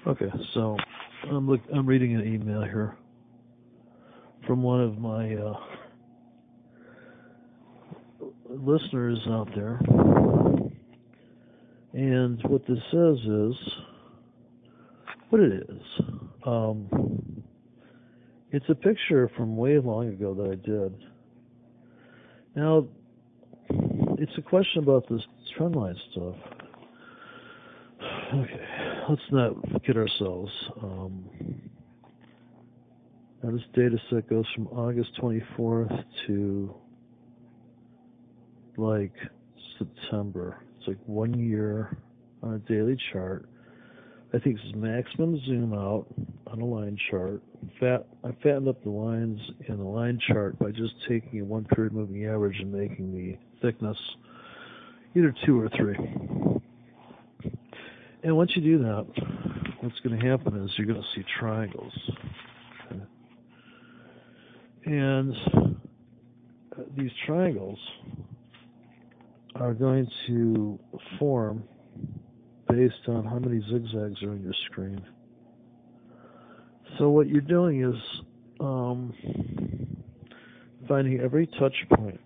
Okay, so I'm reading an email here from one of my listeners out there, and what this says is what it is. It's a picture from way long ago that I did. Now, it's a question about this trendline stuff. Okay, let's not kid ourselves. Now, this data set goes from August 24th to like September. It's like 1 year on a daily chart. I think this is maximum zoom out on a line chart. I fattened up the lines in the line chart by just taking a 1 period moving average and making the thickness either 2 or 3. And once you do that, what's going to happen is you're going to see triangles. Okay? And these triangles are going to form based on how many zigzags are on your screen. So what you're doing is finding every touch point.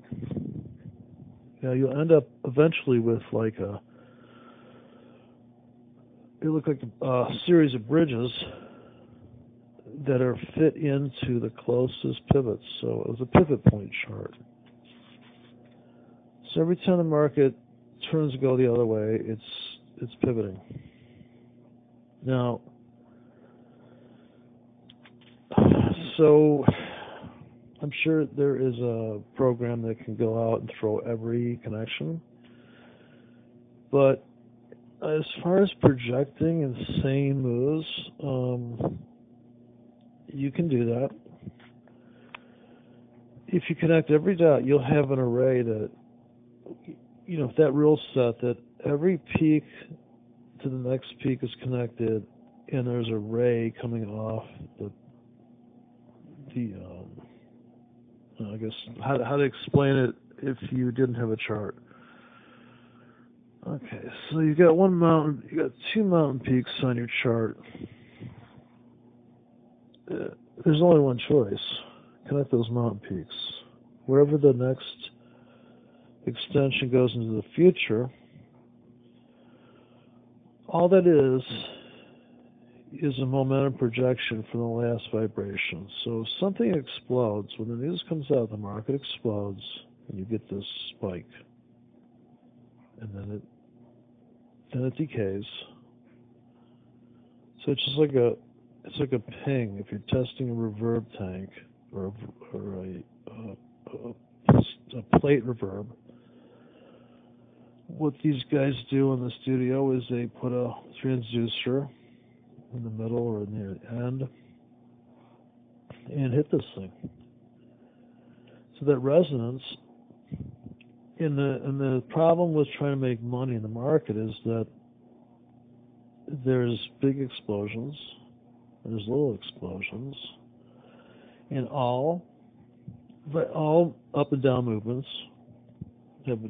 Now you'll end up eventually with like it looks like a series of bridges that are fit into the closest pivots. So it was a pivot point chart. So every time the market turns to go the other way, it's pivoting. Now, so I'm sure there is a program that can go out and throw every connection, but as far as projecting insane moves, you can do that. If you connect every dot, you'll have an array that, you know, if that rule set that every peak to the next peak is connected, and there's a ray coming off the I guess how to explain it if you didn't have a chart. Okay, so you got you got 2 mountain peaks on your chart. There's only one choice: connect those mountain peaks. Wherever the next extension goes into the future, all that is a momentum projection from the last vibration. So if something explodes, when the news comes out, the market explodes, and you get this spike, and then it decays. So it's just like a ping. If you're testing a reverb tank or a plate reverb, what these guys do in the studio is they put a transducer in the middle or near the end and hit this thing. So that resonance, and the problem with trying to make money in the market is that there's big explosions, there's little explosions, and all up and down movements have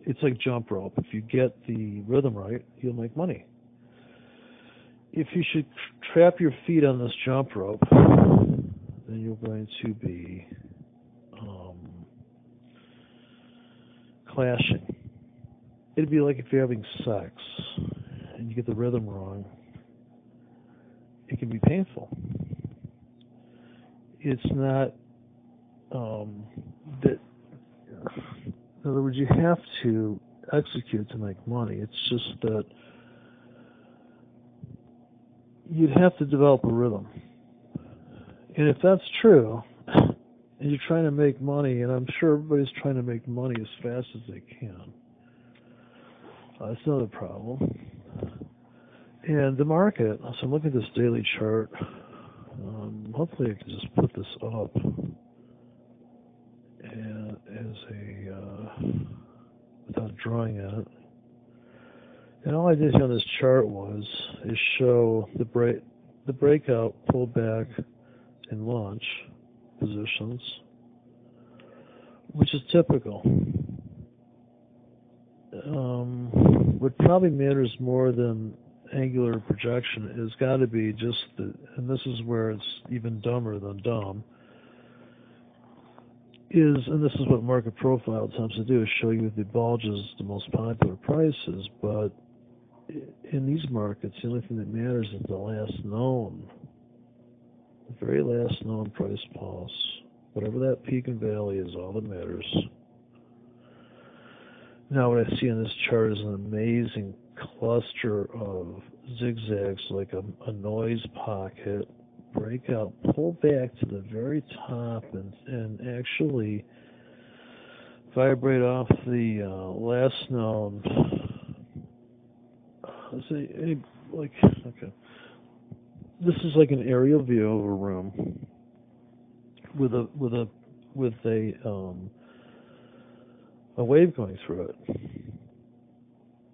it's like jump rope. If you get the rhythm right, you'll make money. If you should trap your feet on this jump rope, then you're going to be clashing. It'd be like if you're having sex and you get the rhythm wrong. It can be painful. It's not that. In other words, you have to execute to make money. It's just that you'd have to develop a rhythm. And if that's true, and you're trying to make money, and I'm sure everybody's trying to make money as fast as they can, that's another problem. And the market, so I'm looking at this daily chart. Hopefully I can just put this up. And without drawing at it. And all I did on this chart is show the breakout, pullback, and launch positions, which is typical. what probably matters more than angular projection has got to be just and this is where it's even dumber than dumb, and this is what market profile attempts to do, is show you the bulges, the most popular prices, but in these markets, the only thing that matters is the very last known price pulse. Whatever that peak and valley is, all that matters. Now what I see on this chart is an amazing cluster of zigzags, like a noise pocket, break out, pull back to the very top, and actually vibrate off the last known. Okay. This is like an aerial view of a room with a wave going through it,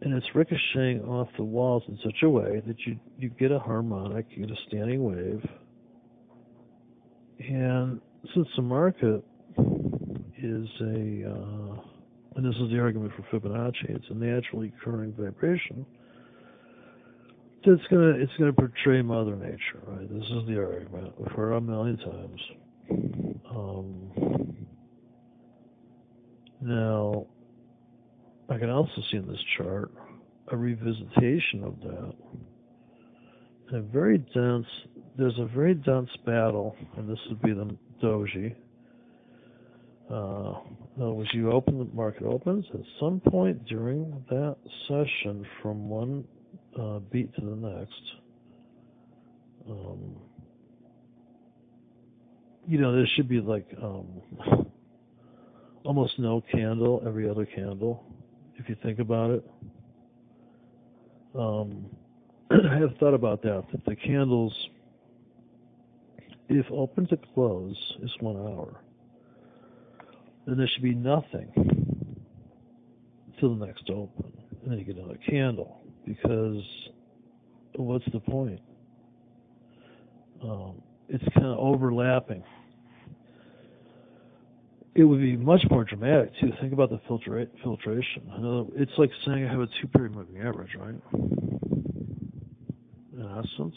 and it's ricocheting off the walls in such a way that you get a harmonic, you get a standing wave. And since the market is and this is the argument for Fibonacci, it's a naturally occurring vibration, it's gonna portray Mother Nature, right? This is the argument we've heard a million times. Now, I can also see in this chart a revisitation of that. There's a very dense battle, and this would be the doji. As the market opens, at some point during that session, from one beat to the next, there should be like almost no candle every other candle, if you think about it. I have thought about that the candles, if open to close, is 1 hour, then there should be nothing till the next open, and then you get another candle, because what's the point? It's kind of overlapping. It would be much more dramatic, too. Think about the filtration. It's like saying I have a 2-period moving average, right? In essence.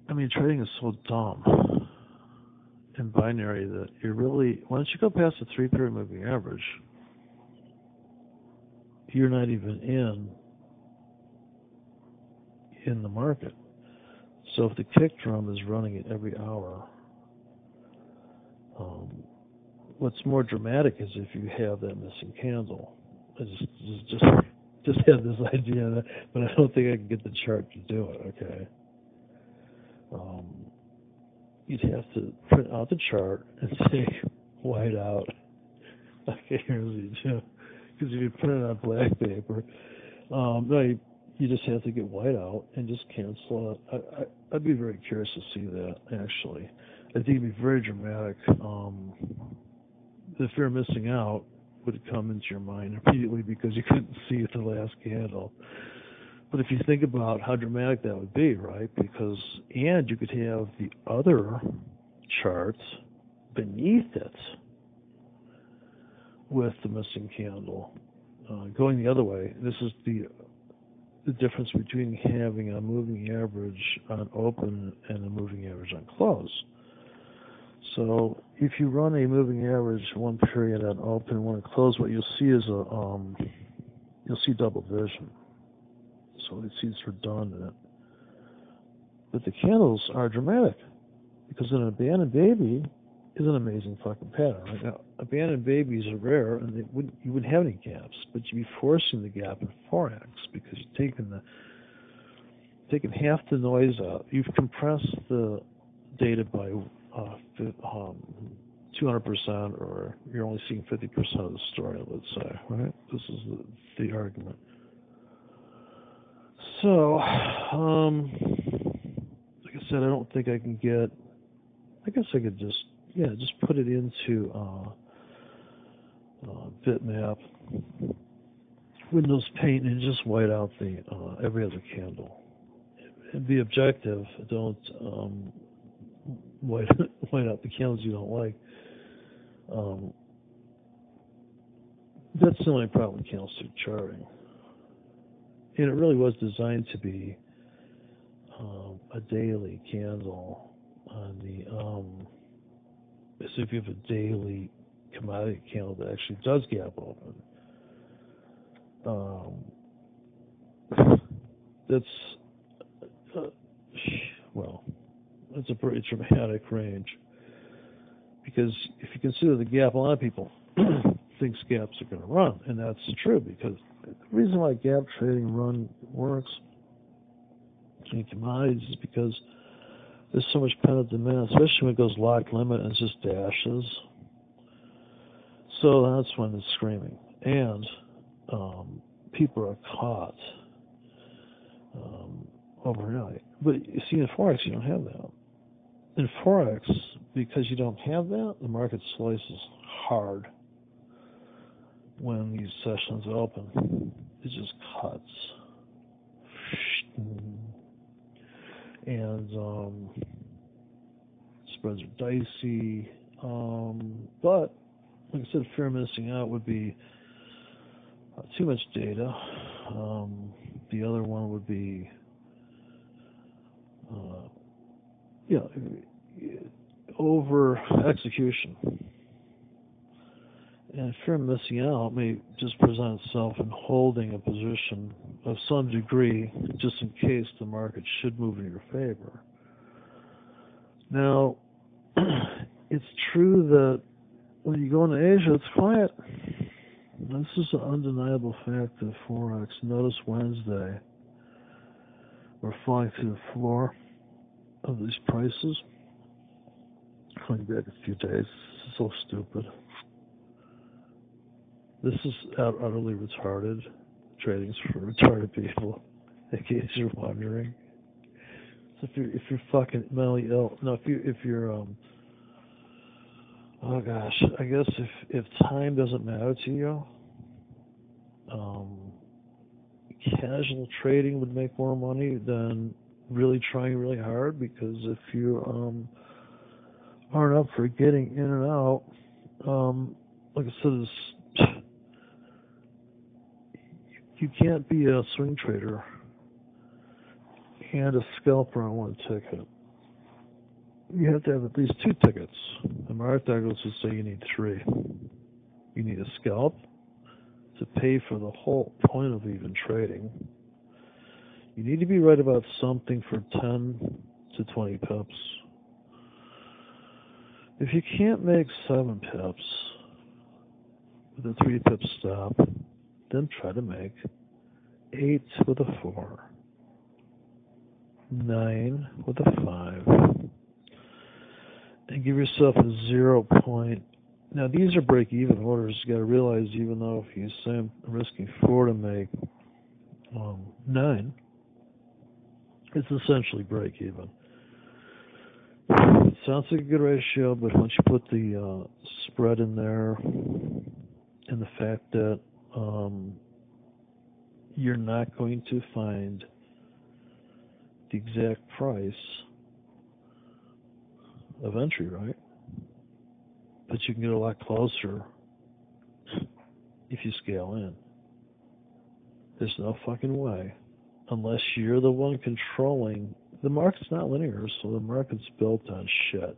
I mean, trading is so dumb in binary that once you go past the 3-period moving average, you're not even in the market. So if the kick drum is running at every hour, what's more dramatic is if you have that missing candle. I just have this idea, but I don't think I can get the chart to do it. Okay. You'd have to print out the chart and say white out. Okay, here's what you do. Because if you print it on black paper, no, you just have to get white out and just cancel it. I'd be very curious to see that, actually. I think it'd be very dramatic. The fear of missing out would come into your mind immediately because you couldn't see the last candle. But if you think about how dramatic that would be, right? And you could have the other charts beneath it with the missing candle going the other way. This is the difference between having a moving average on open and a moving average on close. So if you run a moving average 1 period on open and 1 on close, what you'll see is you'll see double vision. So it's redundant. But the candles are dramatic because an abandoned baby is an amazing fucking pattern. Right? Now, abandoned babies are rare, and you wouldn't have any gaps, but you'd be forcing the gap in forex because you're taking half the noise out. You've compressed the data by 200%, or you're only seeing 50% of the story, let's say, right? This is the argument. So, like I said, I don't think I can I guess I could just put it into bitmap, Windows Paint, and just white out the every other candle. And be objective. Don't white out the candles you don't like. That's the only problem with candlestick charting. And it really was designed to be a daily candle on the, as if you have a daily commodity candle that actually does gap open. That's, well, that's a pretty dramatic range. Because if you consider the gap, a lot of people think gaps are going to run, and that's true, because the reason why gap trading works in commodities is because there's so much pent-up demand, especially when it goes lock limit and it's just dashes. So that's when it's screaming. And people are caught overnight. But you see, in forex, you don't have that. In forex, because you don't have that, the market slices hard when these sessions open. It just cuts. And spreads are dicey. But, like I said, fear of missing out would be too much data. The other one would be over execution. And fear of missing out may just present itself in holding a position of some degree, just in case the market should move in your favor. Now, it's true that when you go into Asia, it's quiet. This is an undeniable fact of forex. Notice Wednesday, we're falling through the floor of these prices. Going back a few days, this is so stupid. This is utterly retarded. Trading's for retarded people, in case you're wondering. So if you're fucking mentally ill, no, if you're oh gosh, I guess if time doesn't matter to you, casual trading would make more money than really trying really hard, because if you aren't up for getting in and out, like I said, you can't be a swing trader and a scalper on one ticket. You have to have at least 2 tickets. The market articles would say you need 3. You need a scalp to pay for the whole point of even trading. You need to be right about something for 10 to 20 pips. If you can't make 7 pips with a 3 pip stop, then try to make 8 with a 4, 9 with a 5, and give yourself a 0 point. Now, these are break-even orders. You got to realize, even though if you say I'm risking 4 to make 9, it's essentially break-even. It sounds like a good ratio, but once you put the spread in there, and the fact that you're not going to find the exact price of entry, right? But you can get a lot closer if you scale in. There's no fucking way, unless you're the one controlling. The market's not linear, so the market's built on shit.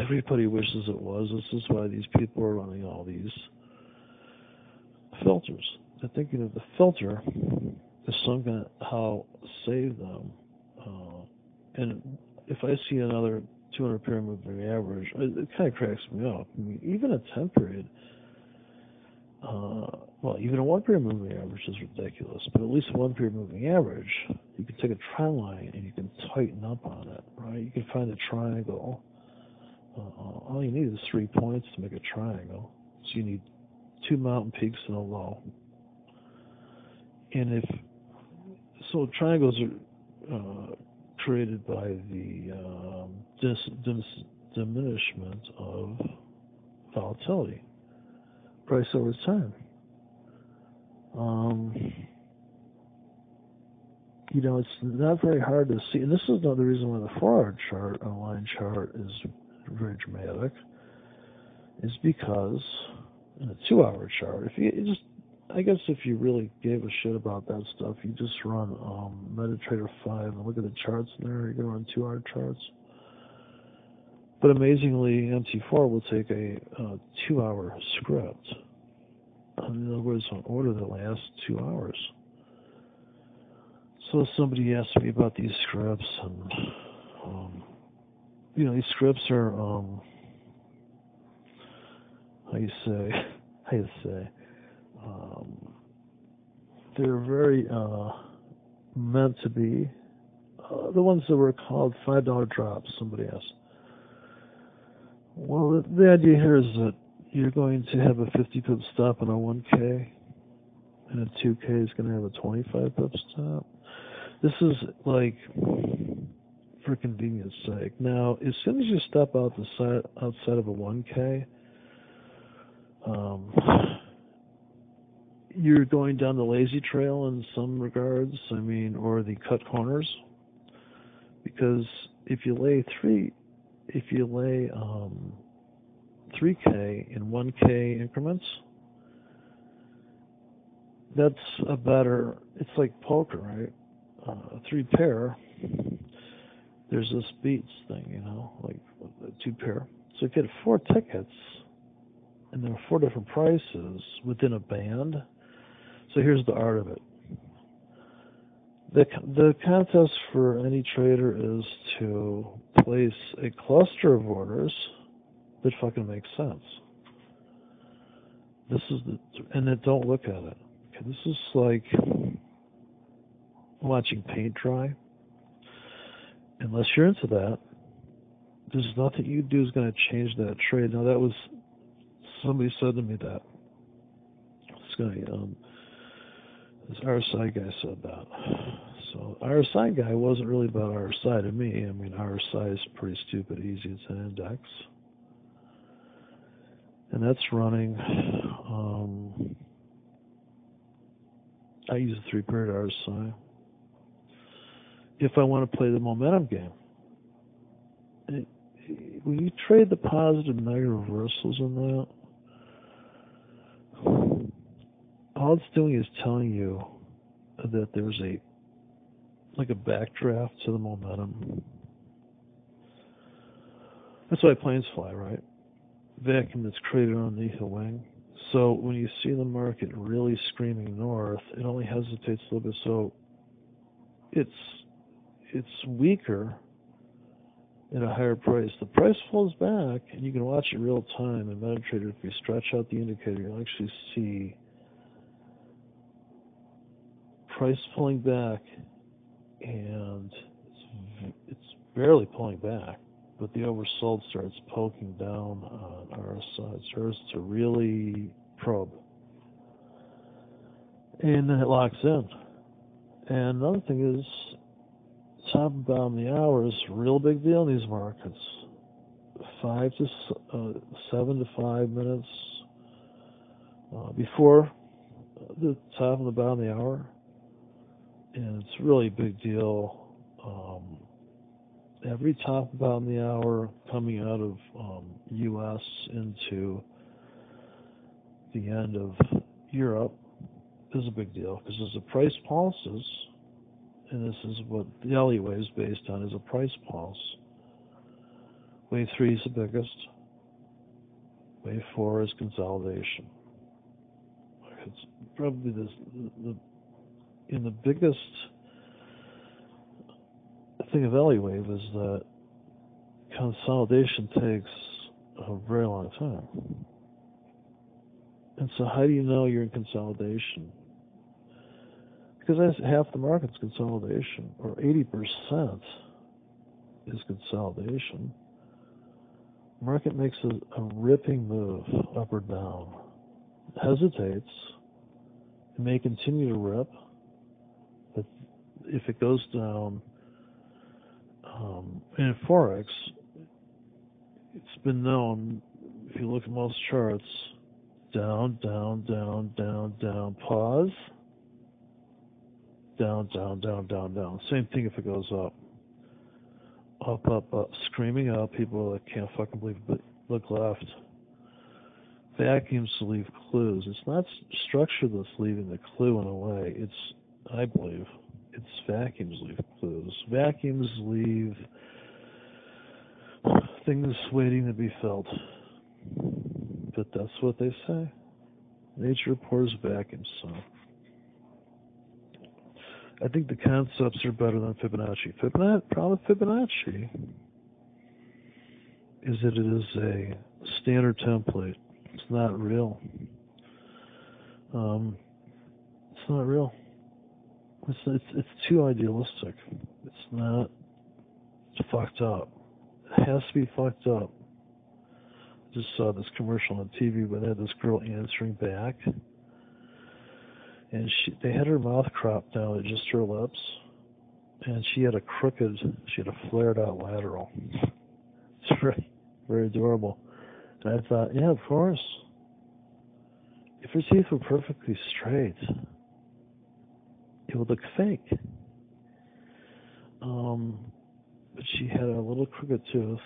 Everybody wishes it was. This is why these people are running all these filters. They're thinking of the filter is somehow save them. And if I see another 200 period moving average, it kind of cracks me up. I mean, even a 10 period, even a 1 period moving average is ridiculous, but at least a 1 period moving average, you can take a trend line and you can tighten up on it, right? You can find a triangle. All you need is 3 points to make a triangle. So you need 2 mountain peaks and a low. And triangles are created by the diminishment of volatility, price over time. It's not very hard to see, and this is another reason why the 4-hour chart, a line chart, is very dramatic. is because in a 2-hour chart, I guess if you really gave a shit about that stuff, you just run MetaTrader 5 and look at the charts in there. You're going to run 2-hour charts. But amazingly, MT4 will take a 2-hour script. In other words, an order that lasts 2 hours. So somebody asked me about these scripts, and these scripts are how you say they're very meant to be the ones that were called $5 drops. Somebody asked. Well, the idea here is that you're going to have a 50 pip stop on a 1K, and a 2K is going to have a 25 pip stop. This is like for convenience sake. Now, as soon as you step outside of a 1K, you're going down the lazy trail in some regards. Or the cut corners, because if you lay 3K in 1K increments, that's a better. It's like poker, right? 3 pair. There's this beats thing, like 2 pair. So you get 4 tickets, and there are 4 different prices within a band. So here's the art of it. The contest for any trader is to place a cluster of orders that fucking makes sense. And then don't look at it. Okay, this is like watching paint dry. Unless you're into that, there's nothing you do is going to change that trade. Now that was, somebody said to me that. This RSI guy said that. So RSI guy wasn't really about RSI to me. RSI is pretty stupid easy. It's an index. And that's running, I use a 3-period RSI. If I want to play the momentum game, when you trade the positive and negative reversals in that, all it's doing is telling you that there's a backdraft to the momentum. That's why planes fly, right? Vacuum that's created underneath a wing. So when you see the market really screaming north, it only hesitates a little bit. So it's weaker at a higher price. The price falls back, and you can watch it real time. In MetaTrader, if you stretch out the indicator, you'll actually see price pulling back, and it's barely pulling back, but the oversold starts poking down on RSI. It starts to really probe, and then it locks in. And another thing is, top and bottom of the hour is a real big deal in these markets. 7 to 5 minutes before the top and the bottom of the hour, and it's really a big deal. Every top and bottom of the hour coming out of U.S. into the end of Europe is a big deal, because as the price pulses, and this is what the Elliott wave is based on, is a price pulse. Wave 3 is the biggest. Wave 4 is consolidation. It's probably the biggest thing of Elliott wave is that consolidation takes a very long time. And so how do you know you're in consolidation? Because half the market's consolidation, or 80% is consolidation. Market makes a ripping move up or down, hesitates, it may continue to rip, but if it goes down, in forex, it's been known, if you look at most charts, down, down, down, down, down, pause, down, down, down, down, down. Same thing if it goes up. Up, up, up, screaming up. People that can't fucking believe it, look left. vacuums to leave clues. It's not structure that's leaving the clue in a way. It's, I believe, it's vacuums leave clues. Vacuums leave things waiting to be felt. But that's what they say. Nature pours vacuums, so. I think the concepts are better than Fibonacci. Problem with Fibonacci is that it is a standard template. It's not real. It's not real. It's too idealistic. It's not. It's fucked up. It has to be fucked up. I just saw this commercial on TV where they had this girl answering back, and they had her mouth cropped down to just her lips, and she had a flared out lateral. It's very, very adorable. And I thought, yeah, of course. If her teeth were perfectly straight, it would look fake. But she had a little crooked tooth,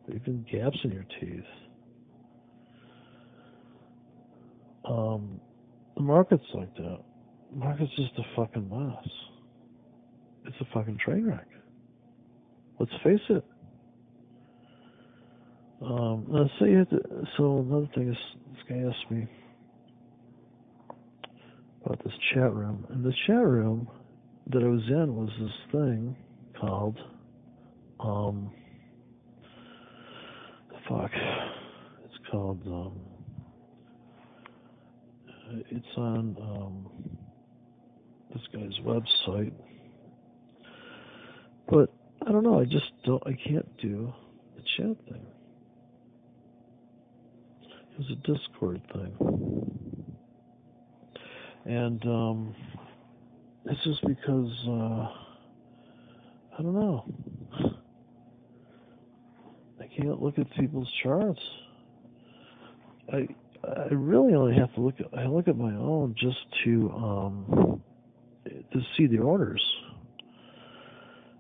even gaps in your teeth. The market's like that. The market's just a fucking mess. It's a fucking train wreck. Let's face it. So another thing is, this guy asked me about this chat room. And the chat room that I was in was this thing called, it's on this guy's website. But I don't know, I can't do the chat thing. It was a Discord thing. And it's just because, I don't know. I can't look at people's charts. I really only have to look at my own just to see the orders.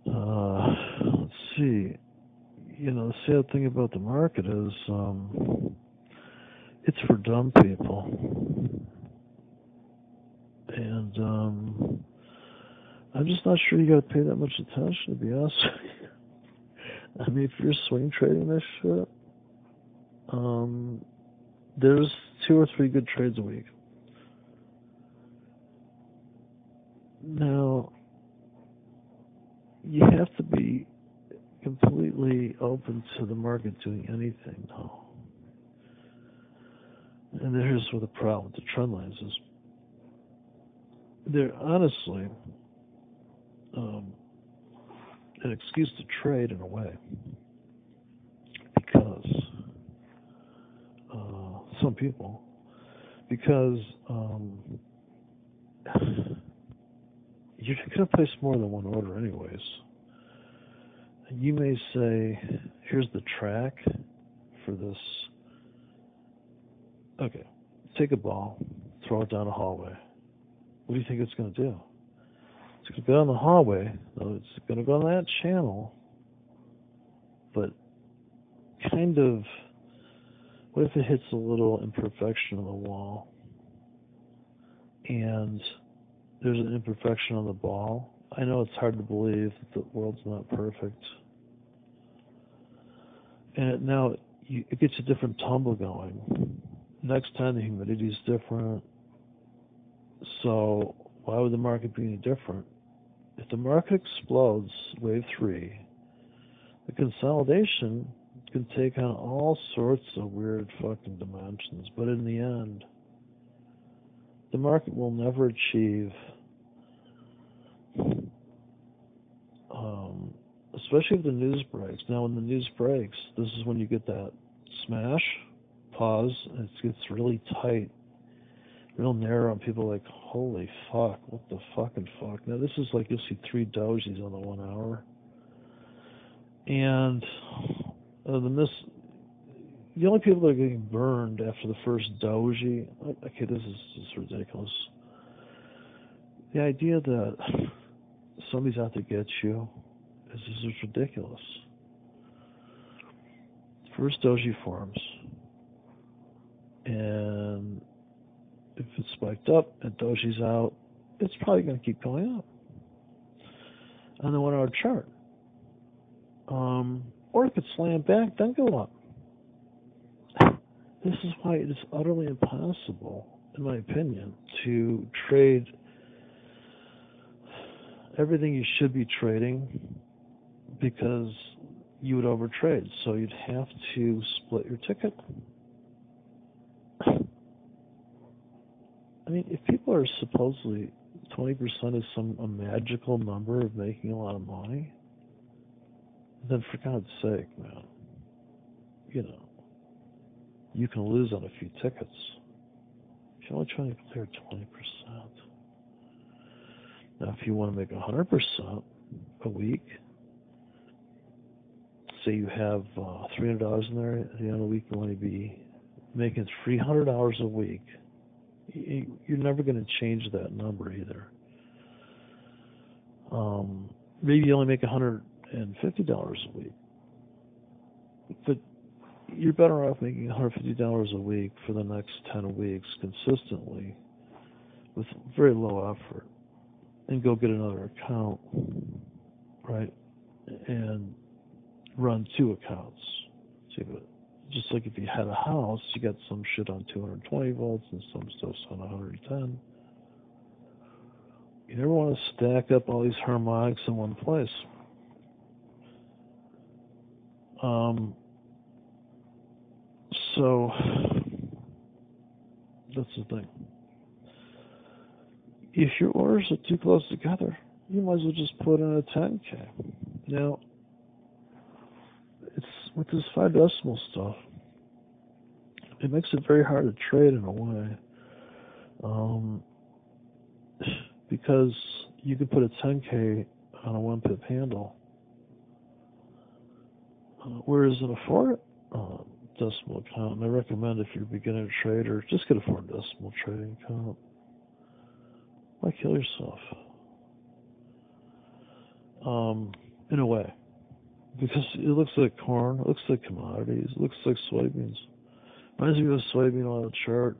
Let's see. The sad thing about the market is it's for dumb people. And I'm just not sure you got to pay that much attention, to be honest with you. I mean, if you're swing trading this shit, there's 2 or 3 good trades a week. Now, you have to be completely open to the market doing anything now. And here's where the problem with the trend lines is. They're honestly an excuse to trade in a way, because some people, because you're not going to place more than one order anyways. You may say, here's the track for this. Okay, take a ball, throw it down a hallway. What do you think it's going to do? It's going to go down the hallway. No, it's going to go on that channel. But kind of, what if it hits a little imperfection on the wall? And there's an imperfection on the ball. I know it's hard to believe that the world's not perfect. And now it gets a different tumble going. Next time the humidity is different. So why would the market be any different? If the market explodes, wave 3, the consolidation can take on all sorts of weird fucking dimensions. But in the end, the market will never achieve, especially if the news breaks. Now, when the news breaks, this is when you get that smash, pause, and it gets really tight, real narrow, and people are like, holy fuck, what the fucking fuck. Now, this is like you'll see 3 dojis on the 1 hour. And the only people that are getting burned after the first doji, okay, this is just ridiculous. The idea that somebody's out to get you is just ridiculous. First doji forms. If it spiked up and Doshi's out, it's probably going to keep going up on the 1 hour chart. Or it could slam back, then go up. This is why it is utterly impossible, in my opinion, to trade everything you should be trading, because you would overtrade. So you'd have to split your ticket. I mean, if people are supposedly 20% is a magical number of making a lot of money, then for God's sake, man, you can lose on a few tickets. If you're only trying to clear 20%. Now, if you want to make 100% a week, say you have $300 in there, at the end of the week you want to be making $300 a week. You're never going to change that number either. Maybe you only make $150 a week, but you're better off making $150 a week for the next 10 weeks consistently with very low effort, and go get another account, right, and run 2 accounts. See, but just like if you had a house, you got some shit on 220 volts and some stuff's on 110. You never want to stack up all these harmonics in one place. So that's the thing. If your orders are too close together, you might as well just put in a 10K. Now, it's with this 5 decimal stuff, it makes it very hard to trade in a way, because you could put a 10K on a 1 pip handle, whereas in a 4 decimal account, and I recommend if you're a beginner trader, just get a 4 decimal trading account. Why kill yourself? In a way. Because it looks like corn, it looks like commodities, it looks like soybeans. Reminds me of a soybean oil chart.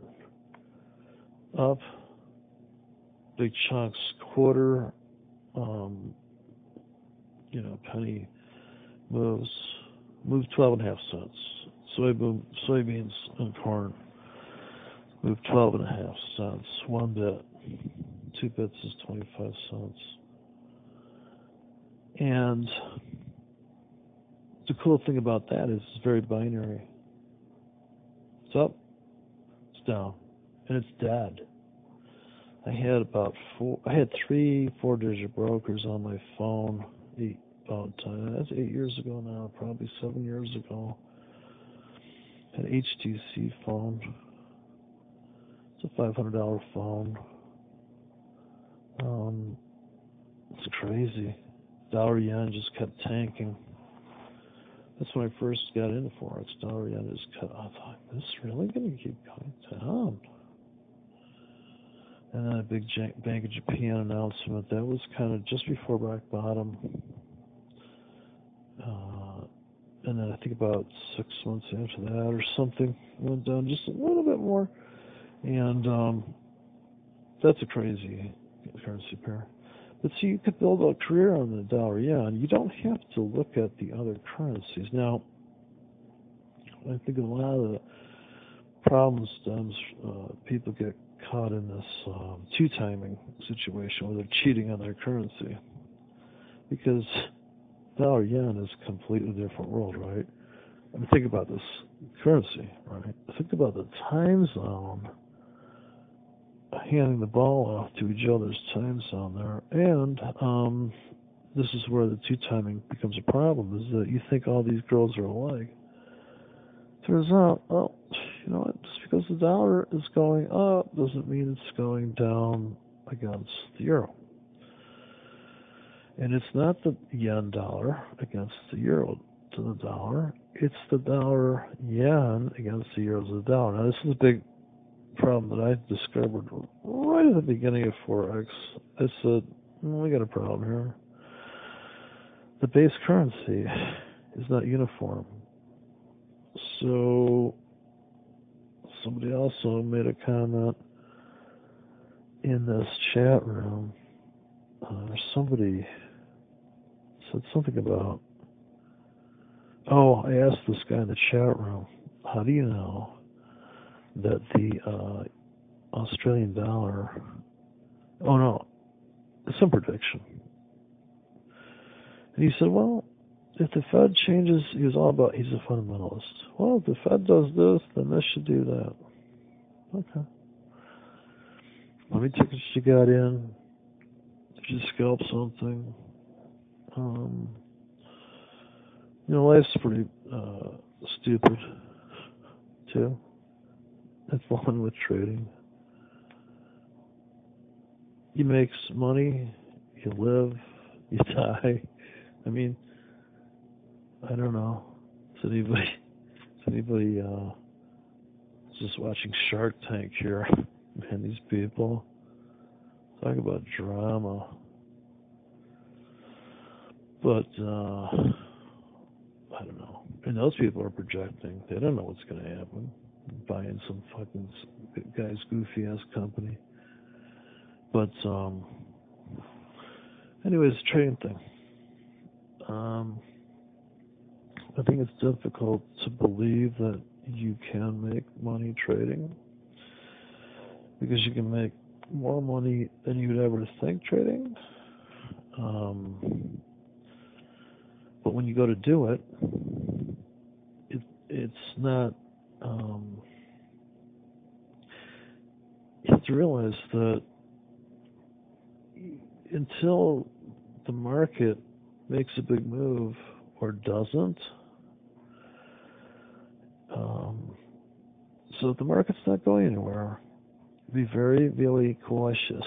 Up, big chunks, quarter, penny moves, moved 12.5 cents. Soybeans and corn moved 12.5 cents. 1 bit, 2 bits is 25 cents. And the cool thing about that is it's very binary. It's up, it's down, and it's dead. I had 3 4-digit brokers on my phone that's 8 years ago now, probably 7 years ago. An HTC phone. It's a $500 phone. It's crazy. Dollar yen just kept tanking. That's when I first got into forex. Dollar yen just kept. I thought, this is really going to keep going down. And then a big Bank of Japan announcement. That was kind of just before rock bottom. And then I think about 6 months after that or something, went down just a little bit more. And that's a crazy currency pair. But see, you could build a career on the dollar yen. You don't have to look at the other currencies. Now, I think a lot of the problem stems, people get caught in this two-timing situation where they're cheating on their currency. Because dollar yen is a completely different world, right? I mean, think about this currency, right? Think about the time zone, handing the ball off to each other's time zone there. And this is where the two-timing becomes a problem, is that you think all these girls are alike. Turns out, well, you know what, just because the dollar is going up doesn't mean it's going down against the euro. And it's not the yen dollar against the euro to the dollar, it's the dollar yen against the euro to the dollar. Now, this is a big problem that I discovered right at the beginning of forex. I said, we got a problem here. The base currency is not uniform. So somebody also made a comment in this chat room, somebody said something about, I asked this guy in the chat room, how do you know that the Australian dollar, some prediction. And he said, well, if the Fed changes, he's a fundamentalist. Well, if the Fed does this, then this should do that. Okay. How many tickets you got in? Did you scalp something? Life's pretty stupid, too. That's along with trading. You make money, you live, you die. I mean, I don't know. Is anybody just watching Shark Tank here? Man, these people talk about drama. But I don't know. And those people are projecting. They don't know what's going to happen. Buying some fucking guy's goofy ass company. But anyways, trading thing. I think it's difficult to believe that you can make money trading, because you can make more money than you would ever think trading. But when you go to do it, it's not. You have to realize that until the market makes a big move or doesn't, so if the market's not going anywhere, be very, very cautious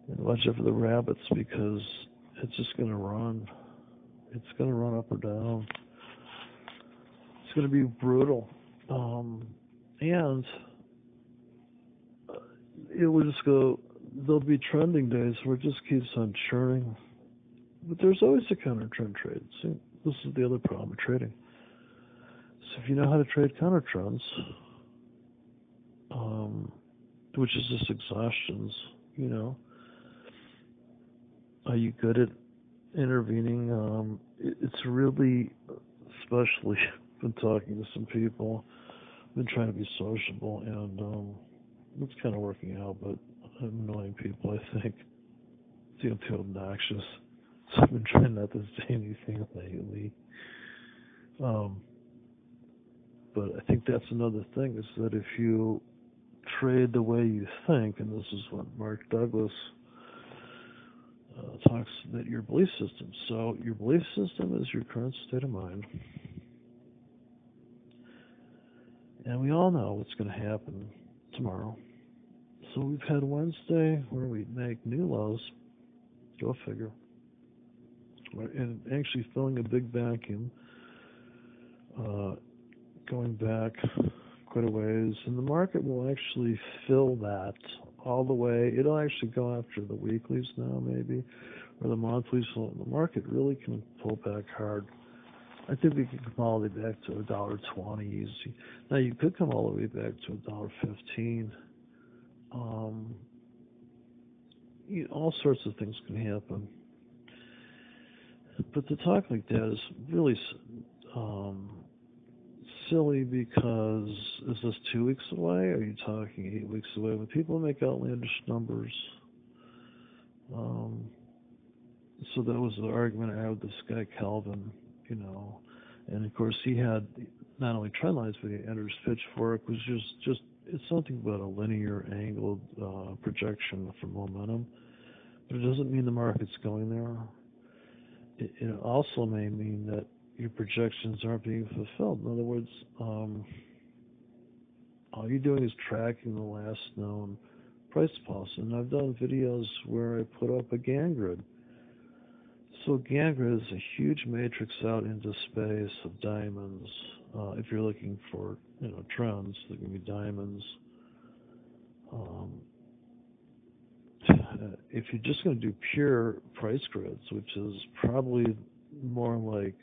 and watch out for the rabbits, because it's just going to run. It's going to run up or down. It's going to be brutal. And it will just go, there'll be trending days where it just keeps on churning. But there's always a counter trend trade. See, this is the other problem with trading. So if you know how to trade counter trends, which is just exhaustions, are you good at intervening? It's really, especially been talking to some people, been trying to be sociable, and it's kind of working out, but I'm annoying people, I think. It's too obnoxious. So I've been trying not to say anything lately. But I think that's another thing, is that if you trade the way you think, and this is what Mark Douglas talks, that your belief system. So your belief system is your current state of mind. And we all know what's going to happen tomorrow. So we've had Wednesday where we make new lows. Go figure. And actually filling a big vacuum, going back quite a ways. And the market will actually fill that all the way. It'll actually go after the weeklies now, maybe, or the monthlies. So the market really can pull back hard. I think we can come all the way back to $1.20 easy. Now you could come all the way back to $1.15. All sorts of things can happen. But to talk like that is really silly, because is this 2 weeks away? Are you talking 8 weeks away? When people make outlandish numbers, so that was the argument I had with this guy Calvin, and of course he had not only trend lines, but he entered his pitchfork, was just it's something about a linear angled projection for momentum, but it doesn't mean the market's going there. It also may mean that your projections aren't being fulfilled. In other words, all you're doing is tracking the last known price pulse. And I've done videos where I put up a Gann grid. So Gann grid is a huge matrix out into space of diamonds. If you're looking for trends, there can be diamonds. If you're just going to do pure price grids, which is probably more like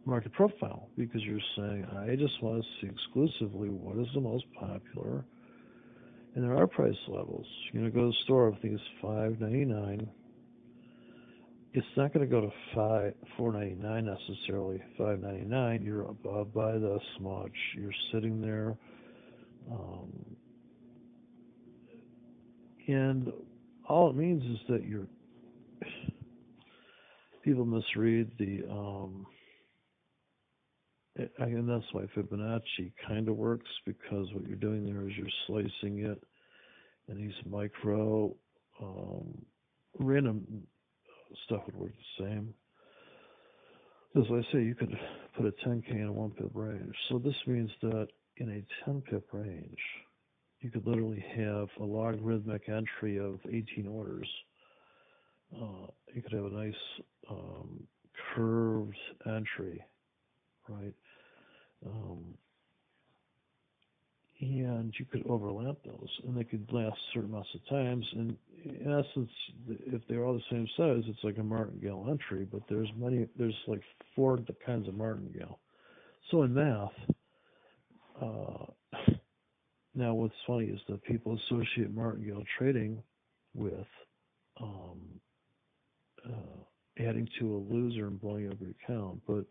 market profile, because you're saying, I just want to see exclusively what is the most popular And there are price levels. You're going to go to the store, everything is $5.99. It's not going to go to $4.99 necessarily. $5.99. You're above by this much. You're sitting there, and all it means is that people misread the, and that's why Fibonacci kind of works, because what you're doing there is you're slicing it, and these micro random stuff would work the same. As I say, you could put a 10K in a 1 pip range. So this means that in a 10 pip range, you could literally have a logarithmic entry of 18 orders. You could have a nice curved entry, right? And you could overlap those, and they could last certain amounts of times. And in essence, if they're all the same size, it's like a martingale entry. But there's like 4 kinds of martingale. So in math, now what's funny is that people associate martingale trading with adding to a loser and blowing up your account, but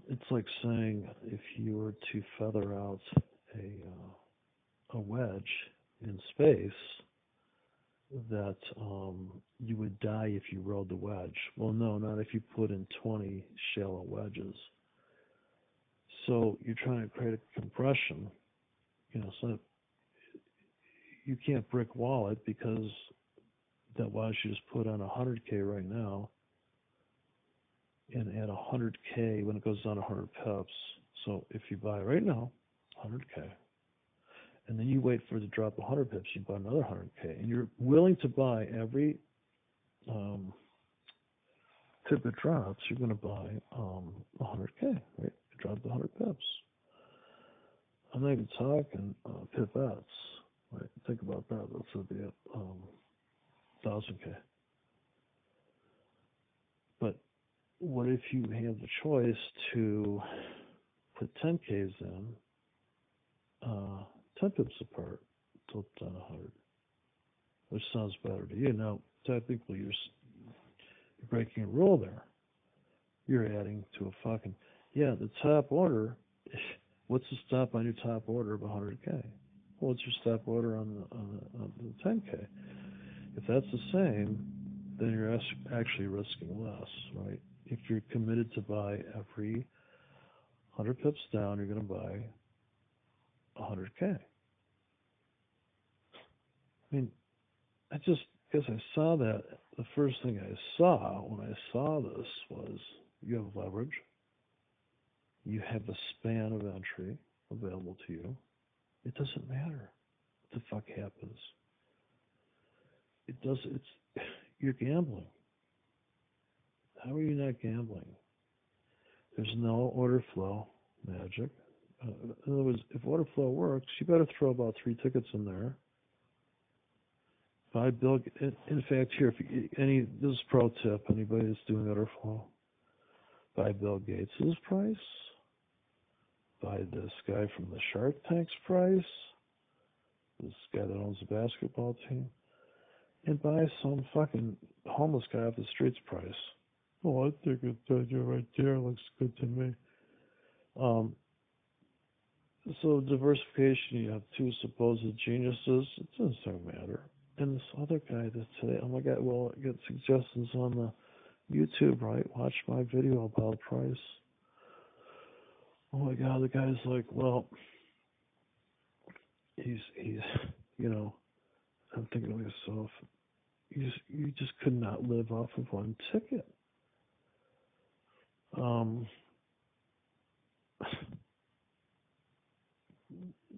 it's like saying if you were to feather out a wedge in space, that you would die if you rode the wedge. Well, no, not if you put in 20 shallow wedges. So you're trying to create a compression. So you can't brick wall it, because that wedge you just put on 100K right now, and at 100K when it goes down 100 pips. So if you buy right now, 100K, and then you wait for it to drop 100 pips, you buy another 100K, and you're willing to buy every pip it drops, you're going to buy 100K, right? It dropped 100 pips. I'm not even talking pipettes, right? Think about that. That's going to be at 1,000K. But what if you have the choice to put 10Ks in, 10 pips apart, till down 100, which sounds better to you. Now, technically, you're breaking a rule there. You're adding to a fucking, the top order. What's the stop on your top order of 100K? What's your stop order on the 10K? If that's the same, then you're actually risking less, right? If you're committed to buy every 100 pips down, you're going to buy 100K. I mean, because I saw that, the first thing I saw when I saw this was you have leverage, you have a span of entry available to you. It doesn't matter what the fuck happens. You're gambling. How are you not gambling? There's no order flow magic. In other words, if order flow works, you better throw about 3 tickets in there. Buy Bill. In fact, here, this is pro tip. Anybody that's doing order flow, buy Bill Gates' price. Buy this guy from the Shark Tank's price. This guy that owns the basketball team. And buy some fucking homeless guy off the street's price. Oh, I think it's right there. Looks good to me. So diversification, you have 2 supposed geniuses. It doesn't matter. And this other guy that today, oh my God, well, I get suggestions on the YouTube, right? Watch my video about price. Oh my God, the guy's like, well, he's I'm thinking to myself, you just could not live off of 1 ticket.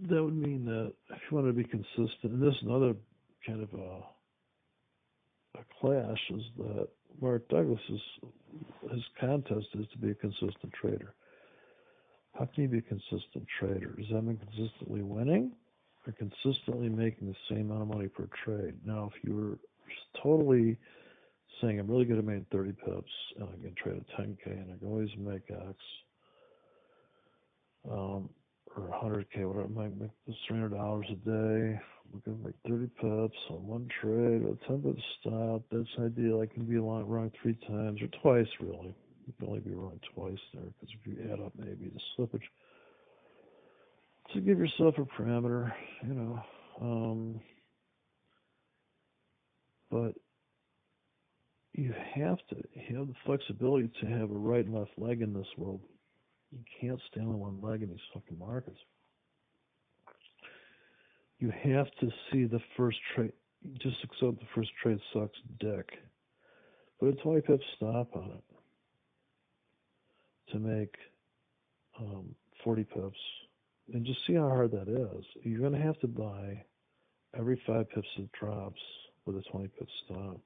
That would mean that if you want to be consistent, and this is another kind of a clash, is that Mark Douglas his contest is to be a consistent trader. How can you be a consistent trader? Does that mean consistently winning or consistently making the same amount of money per trade? Now, if you were totally saying, I'm really good at making 30 pips, and I can trade a 10K, and I can always make X, or 100K, whatever, I might make this $300 a day. We're going to make 30 pips on one trade with 10 pips stop. That's ideal. I can be wrong 3 times or twice, really. You can only be wrong twice there because if you add up maybe the slippage. So give yourself a parameter, you know. But you have to have the flexibility to have a right and left leg in this world. You can't stand on one leg in these fucking markets. You have to see the first trade. Just accept the first trade sucks dick. Put a 20 pip stop on it to make 40 pips. And just see how hard that is. You're going to have to buy every 5 pips it drops with a 20 pip stop.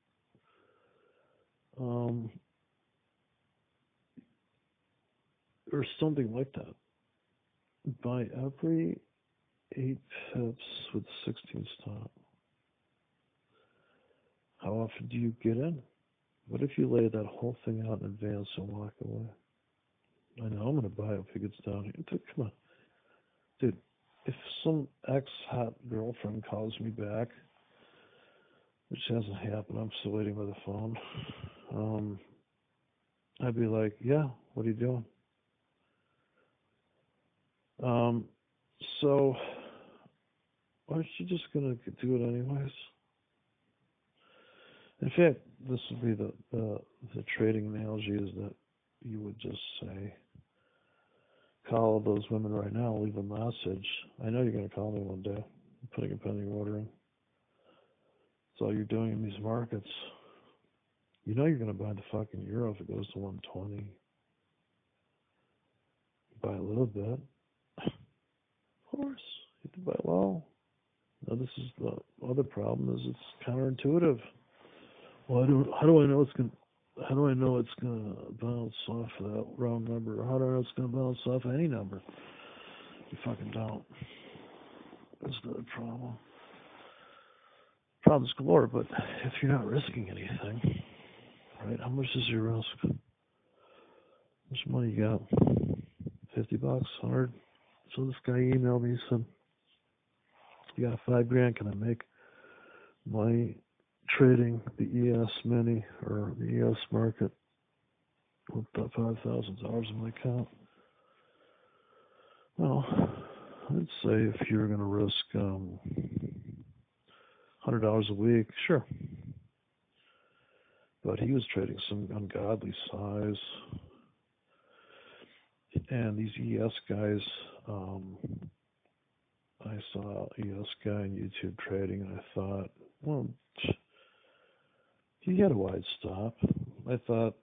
Or something like that. Buy every 8 pips with 16 stop. How often do you get in? What if you lay that whole thing out in advance and walk away? I know I'm going to buy it if it gets down here. Dude, come on. Dude, if some ex-hot girlfriend calls me back, which hasn't happened, I'm still waiting by the phone, I'd be like, yeah, what are you doing? So, aren't you just going to do it anyways? In fact, this would be the trading analogy is that you would just say, call those women right now, leave a message. I know you're going to call me one day. I'm putting a pending order in. That's all you're doing in these markets. You know you're going to buy the fucking euro if it goes to 120. Buy a little bit. Of course, you have to buy low. Now this is the other problem is it's counterintuitive. Well, how do I know it's going to bounce off that round number? How do I know it's going to bounce off any number? You fucking don't. That's not a problem. Problems galore, but if you're not risking anything, right? How much is your risk? How much money you got? $50, 100. So this guy emailed me, said, "You got $5,000? Can I make money trading the ES mini or the ES market with $5,000 in my account?" Well, I'd say if you're going to risk $100 a week, sure. But he was trading some ungodly size. And these ES guys, I saw ES guy on YouTube trading, and I thought, well, he had a wide stop. I thought,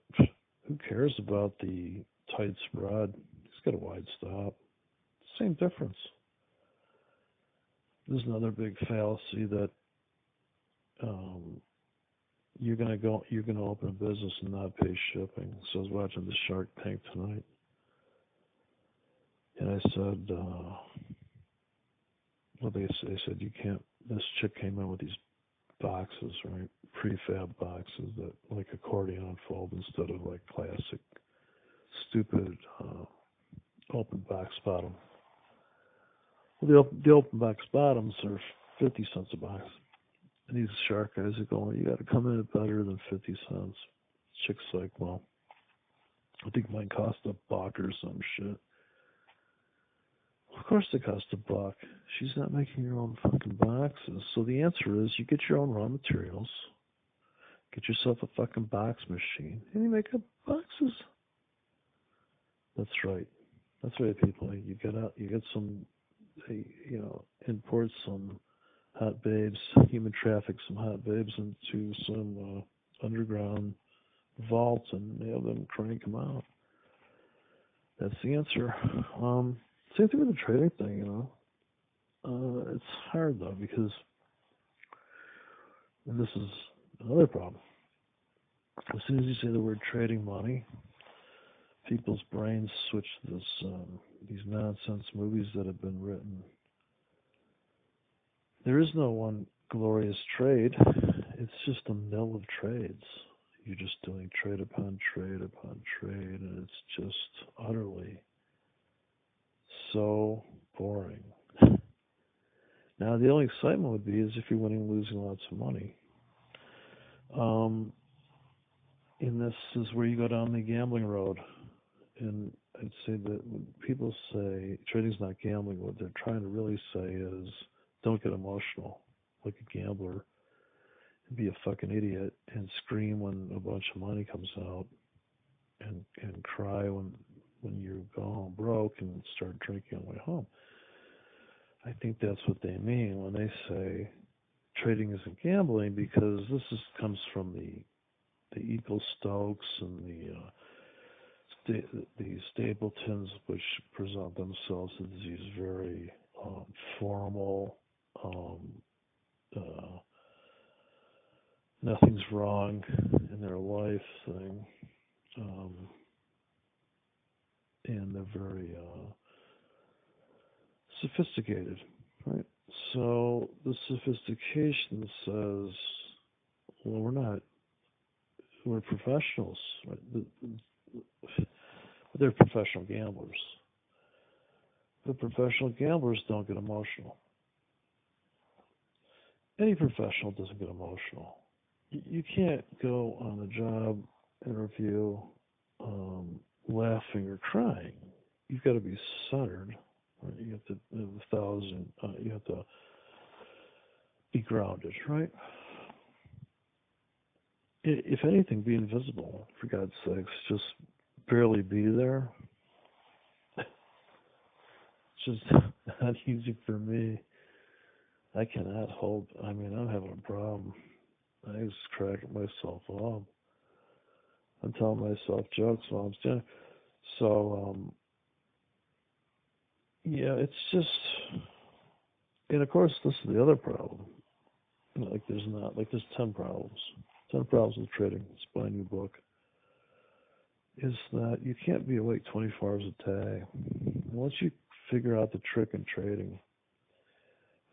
who cares about the tight spread? He's got a wide stop. Same difference. There's another big fallacy that you're gonna open a business and not pay shipping. So I was watching the Shark Tank tonight, and I said, well, they said you can't. This chick came in with these boxes, right? Prefab boxes that like accordion unfold instead of like classic, stupid open box bottom. Well, the open box bottoms are 50 cents a box. And these shark guys are going, you got to come in at better than 50 cents. Chick's like, well, I think mine cost $1 or some shit. Of course they cost $1. She's not making her own fucking boxes. So the answer is you get your own raw materials, get yourself a fucking box machine, and you make up boxes. That's right. That's right, people. You get some, import some hot babes, human traffic some hot babes into some underground vault and have them crank them out. That's the answer. Same thing with the trading thing, it's hard though because, and this is another problem. As soon as you say the word trading money, people's brains switch to these nonsense movies that have been written. There is no one glorious trade. It's just a mill of trades. You're just doing trade upon trade upon trade, and it's just utterly so boring. Now, the only excitement would be is if you're winning and losing lots of money. And this is where you go down the gambling road. And I'd say that when people say trading's not gambling, what they're trying to really say is don't get emotional like a gambler and be a fucking idiot and scream when a bunch of money comes out and cry when you go home broke and start drinking on the way home. I think that's what they mean when they say trading isn't gambling, because comes from the Eagle Stokes and the Stapletons, which present themselves as these very formal, nothing's wrong in their life thing, and they're very sophisticated, right? So the sophistication says, well, we're professionals, right? They're professional gamblers. The professional gamblers don't get emotional. Any professional doesn't get emotional. You can't go on the job interview laughing or crying. You've got to be centered. Right? You have to you have to be grounded, right? If anything, be invisible, for God's sakes. Just barely be there. It's just not easy for me. I cannot hold. I mean, I'm having a problem. I just cracking myself up. I'm telling myself jokes while I'm standing. So, yeah, it's just, and of course, this is the other problem. There's 10 problems. 10 problems with trading. It's my new book. Is that you can't be awake 24 hours a day. Once you figure out the trick in trading,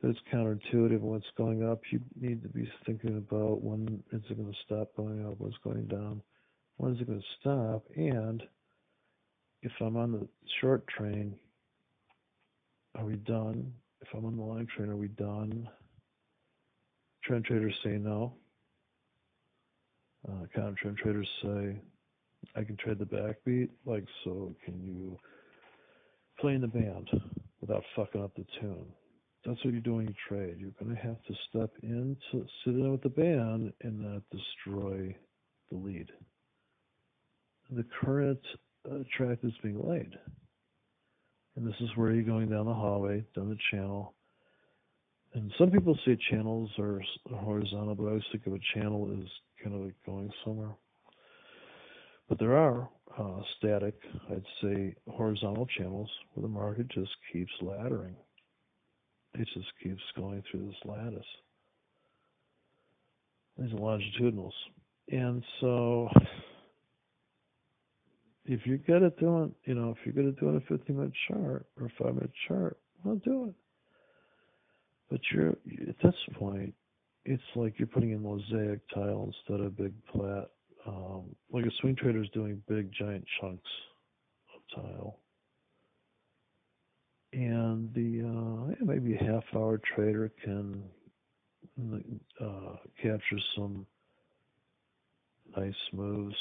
that it's counterintuitive. When it's going up, you need to be thinking about when is it going to stop going up, when it's going down, when is it going to stop, and if I'm on the short train, are we done? If I'm on the long train, are we done? Trend traders say no. Counter trend traders say, I can trade the backbeat, like, so can you play in the band without fucking up the tune? That's what you do when you trade. You're going to have to step in to sit in with the band and not destroy the lead. The current track is being laid. And this is where you're going down the hallway, down the channel. And some people say channels are horizontal, but I always think of a channel as kind of like going somewhere. But there are static, I'd say, horizontal channels where the market just keeps laddering. It just keeps going through this lattice. These are longitudinals. And so if you're good at doing, if you're good at doing a 15-minute chart or a 5-minute chart, well, do it. But at this point, it's like you're putting in mosaic tile instead of big flat. Like a swing trader is doing big, giant chunks of tile. And maybe a half-hour trader can capture some nice moves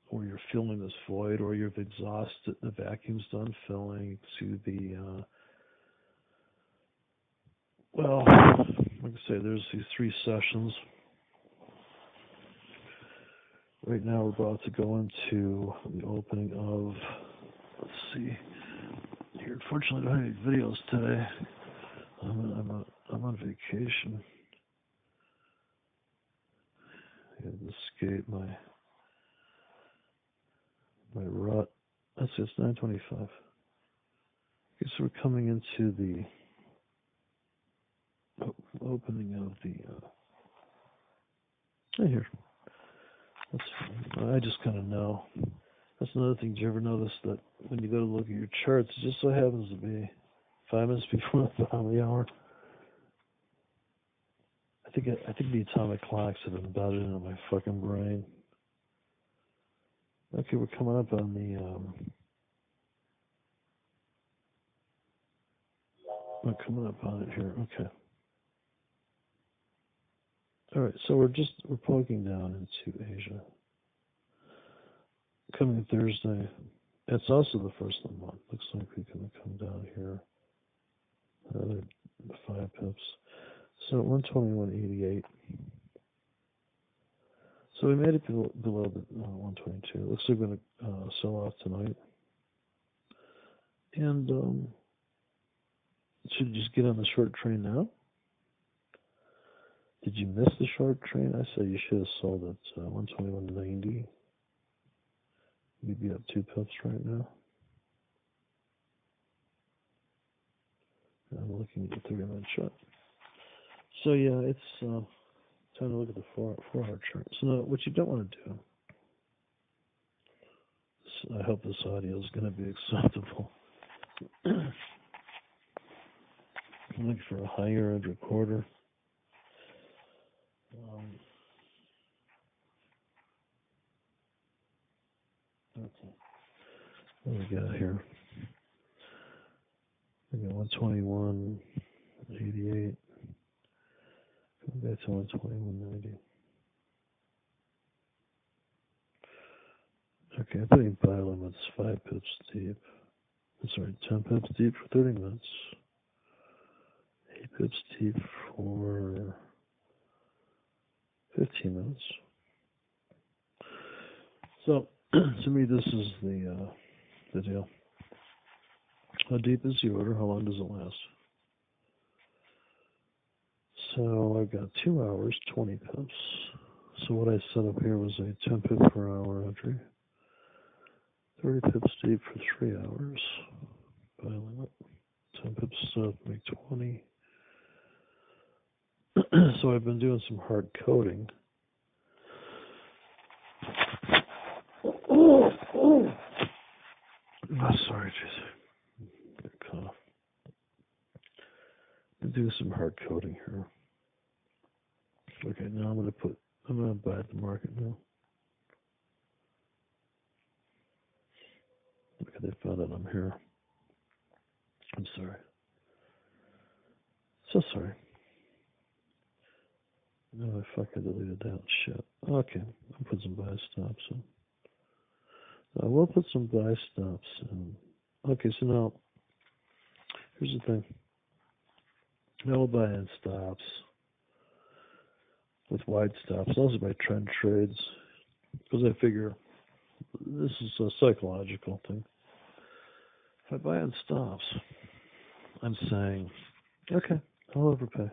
where you're filling this void, or you've exhausted, the vacuum's done filling to the like I say, there's these 3 sessions. Right now we're about to go into the opening of, let's see, here, unfortunately I don't have any videos today. I'm on vacation. I had to escape my rut. That's it, it's 9:25. Okay, so we're coming into the opening of the here. That's fine. I just kind of know. That's another thing. Did you ever notice that when you go to look at your charts, it just so happens to be 5 minutes before the bottom of the hour? I think the atomic clocks have embedded into my fucking brain. Okay, we're coming up on I'm coming up on it here. Okay. All right. So we're poking down into Asia. Coming Thursday. It's also the first of the month. Looks like we're going to come down here. Another 5 pips. So 121.88. So we made it below the 122. Looks like we're going to sell off tonight. And should you just get on the short train now? Did you miss the short train? I say you should have sold at 121.90. You'd be up 2 pips right now. I'm looking at the 30-minute chart. So yeah, it's time to look at the 4-hour chart. So now, what you don't want to do, I hope this audio is going to be acceptable. I'm looking for a higher end recorder. Okay. What do we got here? We got 121.88. Come back to 121.90. Okay, I'm putting buy limits 5 pips deep. I'm sorry, 10 pips deep for 30 minutes. 8 pips deep for 15 minutes. So, to me, this is the deal. How deep is the order? How long does it last? So I've got 2 hours, 20 pips. So what I set up here was a 10 pip per hour entry. 30 pips deep for 3 hours. Buy limit. 10 pips up, make 20. So I've been doing some hard coding. Oh, sorry, jeez. Good cough. I'm doing some hard coding here. Okay, now I'm gonna buy at the market now. Okay, they found out I'm here. I'm sorry. So sorry. No, I fucking deleted that shit. Okay, I'll put some buy stops in. I will put some buy stops in. Okay, so now, here's the thing. Now we'll buy in stops with wide stops. Those are my trend trades. Because I figure this is a psychological thing. If I buy in stops, I'm saying, okay, I'll overpay.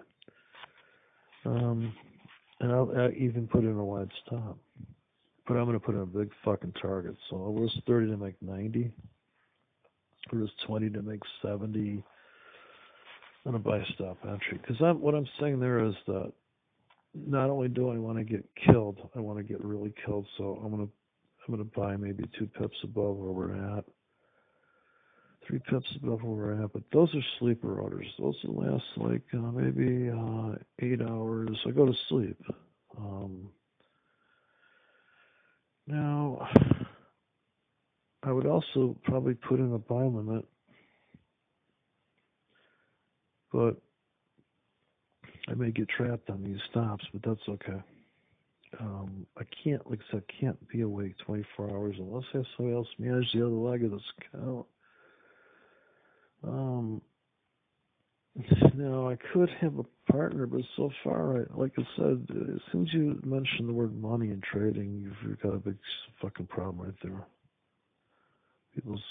And I'll even put in a wide stop. But I'm going to put in a big fucking target. So I'll risk 30 to make 90. I'll risk 20 to make 70. I'm going to buy a stop entry. Because what I'm saying there is that not only do I want to get killed, I want to get really killed. So I'm going to buy maybe 2 pips above where we're at. 3 pips above where we're at. But those are sleeper orders. Those will last like maybe 8 hours. I go to sleep. Now, I would also probably put in a buy limit, but I may get trapped on these stops, but that's okay. I can't, like I said, can't be awake 24 hours unless I have somebody else manage the other leg of this account. Now, I could have a partner, but so far, like I said, as soon as you mention the word money in trading, you've got a big fucking problem right there. People's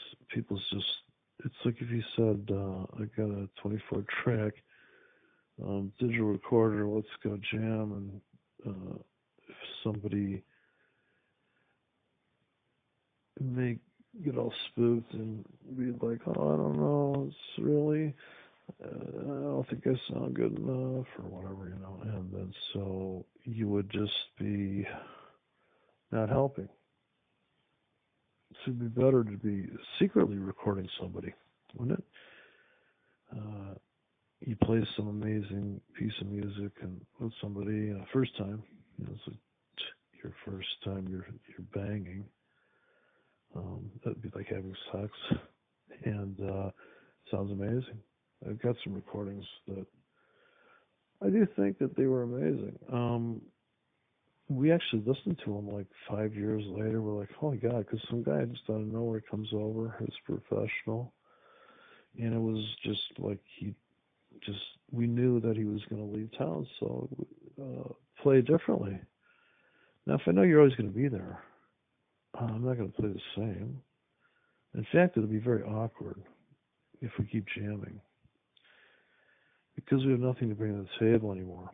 just, it's like if you said, I got a 24 track digital recorder, let's go jam, and if somebody may get all spooked and be like, oh, I don't know, it's really, I don't think I sound good enough or whatever, and then so you would just be not helping. So it'd be better to be secretly recording somebody, wouldn't it? You play some amazing piece of music and with somebody first time, it's like your first time you're banging. That'd be like having sex, and sounds amazing. I've got some recordings that I do think that they were amazing. We actually listened to them like 5 years later. We're like, oh my God, because some guy just out of nowhere comes over, who's professional, and it was just like we knew that he was going to leave town, so play differently. Now, if I know you're always going to be there, I'm not going to play the same. In fact, it'll be very awkward if we keep jamming because we have nothing to bring to the table anymore.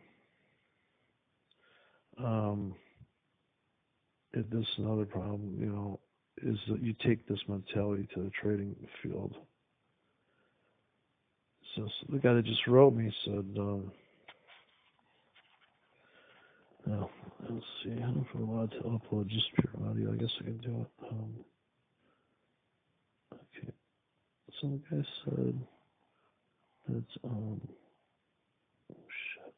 This is another problem, is that you take this mentality to the trading field. So the guy that just wrote me said, well, let's see, I don't know if I'm allowed to upload just pure audio. I guess I can do it. Okay. Some guy said that, oh shit.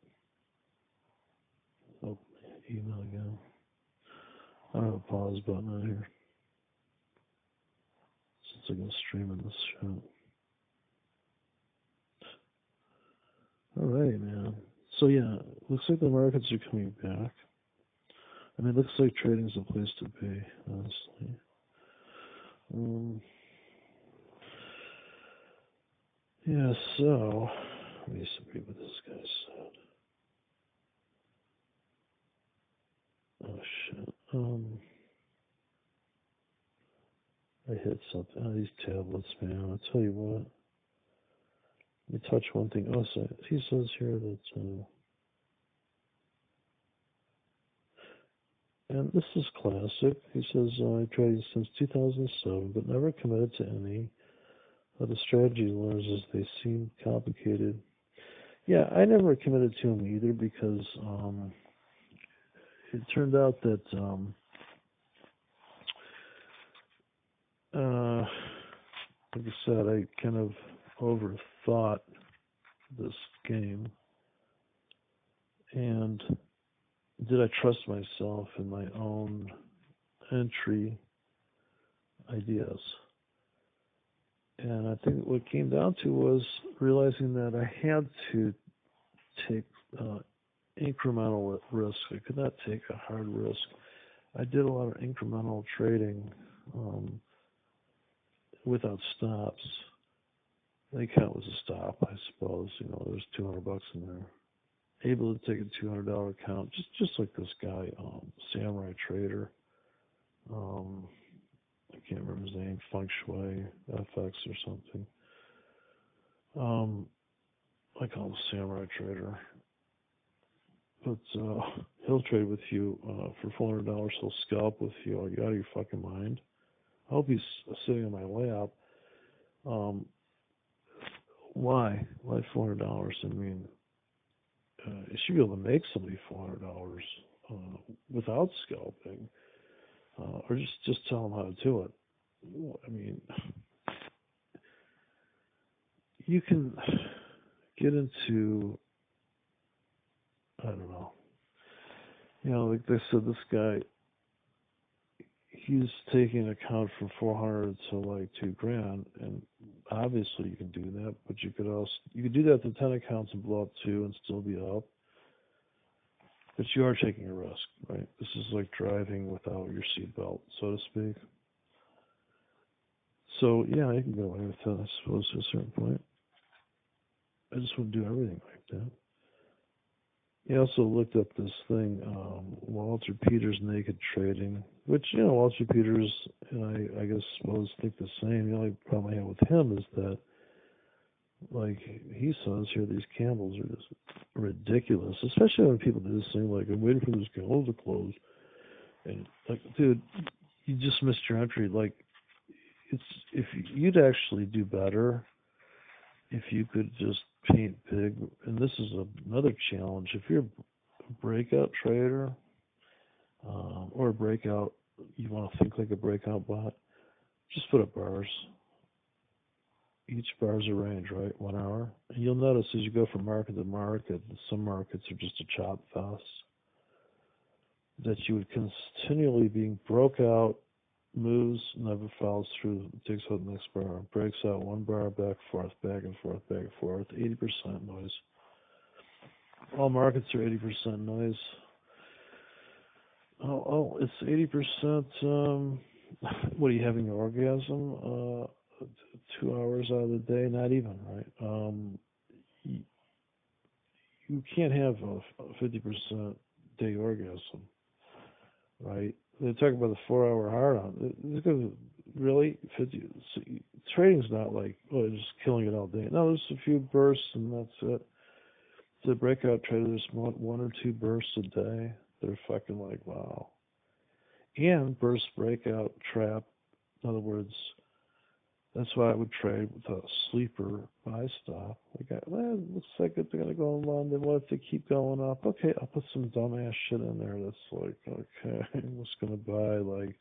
Oh, email again. I don't have a pause button on here. Since I can stream in this show. Alright, man. So yeah, looks like the markets are coming back. I mean, it looks like trading's the place to be, honestly. Yeah, so let me see what this guy said. Oh shit. I hit something. Oh, these tablets, man. I'll tell you what. Let me touch one thing. Oh, so he says here that, and this is classic. He says, I traded since 2007, but never committed to any of the strategy learns as they seem complicated. Yeah, I never committed to them either because it turned out that like I said, I kind of overthought this game. And did I trust myself in my own entry ideas? And I think what came down to was realizing that I had to take incremental risk. I could not take a hard risk. I did a lot of incremental trading without stops. I think that was a stop, I suppose. There's $200 in there. Able to take a $200 account, just like this guy, Samurai Trader. I can't remember his name, Feng Shui FX or something. I call him Samurai Trader. But he'll trade with you for $400. He'll scalp with you. Are you out of your fucking mind? I hope he's sitting on my lap. Why? Why $400? I mean, you should be able to make somebody $400 without scalping, or just tell them how to do it. I mean, you can get into, I don't know. Like they said, this guy, he's taking an account from 400 to like $2,000, and obviously you can do that, but you could do that to 10 accounts and blow up 2 and still be up. But you are taking a risk, right? This is like driving without your seatbelt, so to speak. So yeah, I can get away with that, I suppose, to a certain point. I just wouldn't do everything like that. He also looked up this thing, Walter Peters Naked Trading, which, Walter Peters and I guess suppose think the same. The only problem I have with him is that, like he says here, these candles are just ridiculous, especially when people do this thing like, I'm waiting for this candle to close. And like, dude, you just missed your entry. Like, if you'd actually do better if you could just paint big, and this is another challenge. If you're a breakout trader or a breakout, you want to think like a breakout bot, just put up bars. Each bar is a range, right? 1 hour. And you'll notice as you go from market to market, some markets are just a chop fest, that you would continually being broke out moves, never follows through, takes out the next bar, breaks out one bar, back and forth, back and forth, 80% noise. All markets are 80% noise. It's 80%, what are you having, an orgasm? 2 hours out of the day? Not even, right? You can't have a 50% day orgasm, right? They talk about the 4 hour hard on. Really, 50. Trading's not like, oh, just killing it all day. No, there's a few bursts and that's it. The breakout trader, there's one or two bursts a day. They're fucking like, wow. And burst, breakout, trap. In other words, that's why I would trade with a sleeper buy stop. Like, well, it looks like they're going to go in London. What if they keep going up? Okay, I'll put some dumbass shit in there that's like, okay, I'm just going to buy like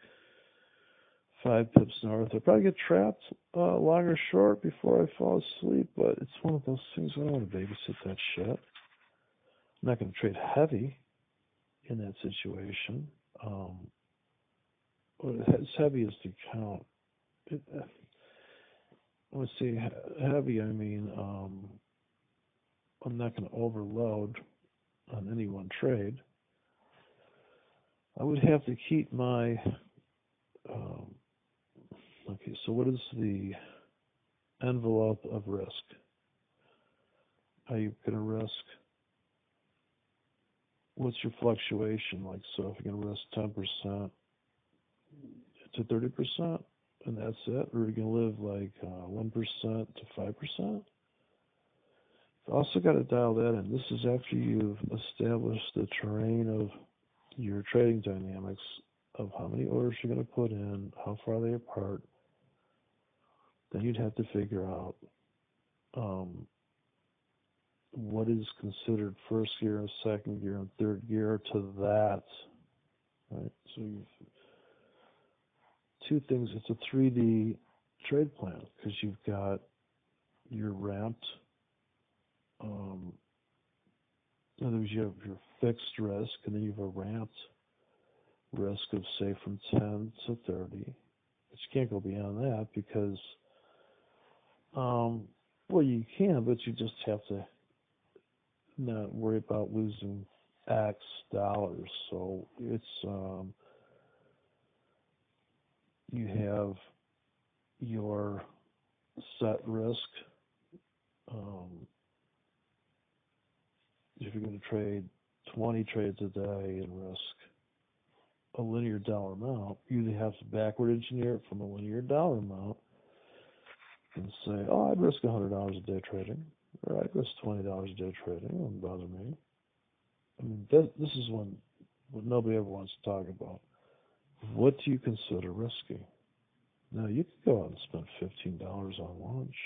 5 pips north. I'll probably get trapped long or short before I fall asleep, but it's one of those things I don't want to babysit that shit. I'm not going to trade heavy in that situation. As heavy as to count. When I say heavy, I mean I'm not going to overload on any one trade. I would have to keep my okay, so what is the envelope of risk? Are you going to risk? What's your fluctuation like? So if you're going to risk 10% to 30%, and that's it, or are you going to live like 1% to 5%? You've also got to dial that in. This is after you've established the terrain of your trading dynamics of how many orders you're going to put in, how far they apart. Then you'd have to figure out what is considered first gear and second gear and third gear to that. Right? So you've two things. It's a 3D trade plan because you've got your ramped. In other words, you have your fixed risk, and then you have a ramped risk of, say, from 10 to 30. But you can't go beyond that because, well, you can, but you just have to not worry about losing X dollars. So it's you have your set risk. If you're going to trade 20 trades a day and risk a linear dollar amount, you have to backward engineer it from a linear dollar amount and say, oh, I'd risk $100 a day trading, or I'd risk $20 a day trading. It wouldn't bother me. I mean, this is what nobody ever wants to talk about. What do you consider risky? Now, you could go out and spend $15 on lunch.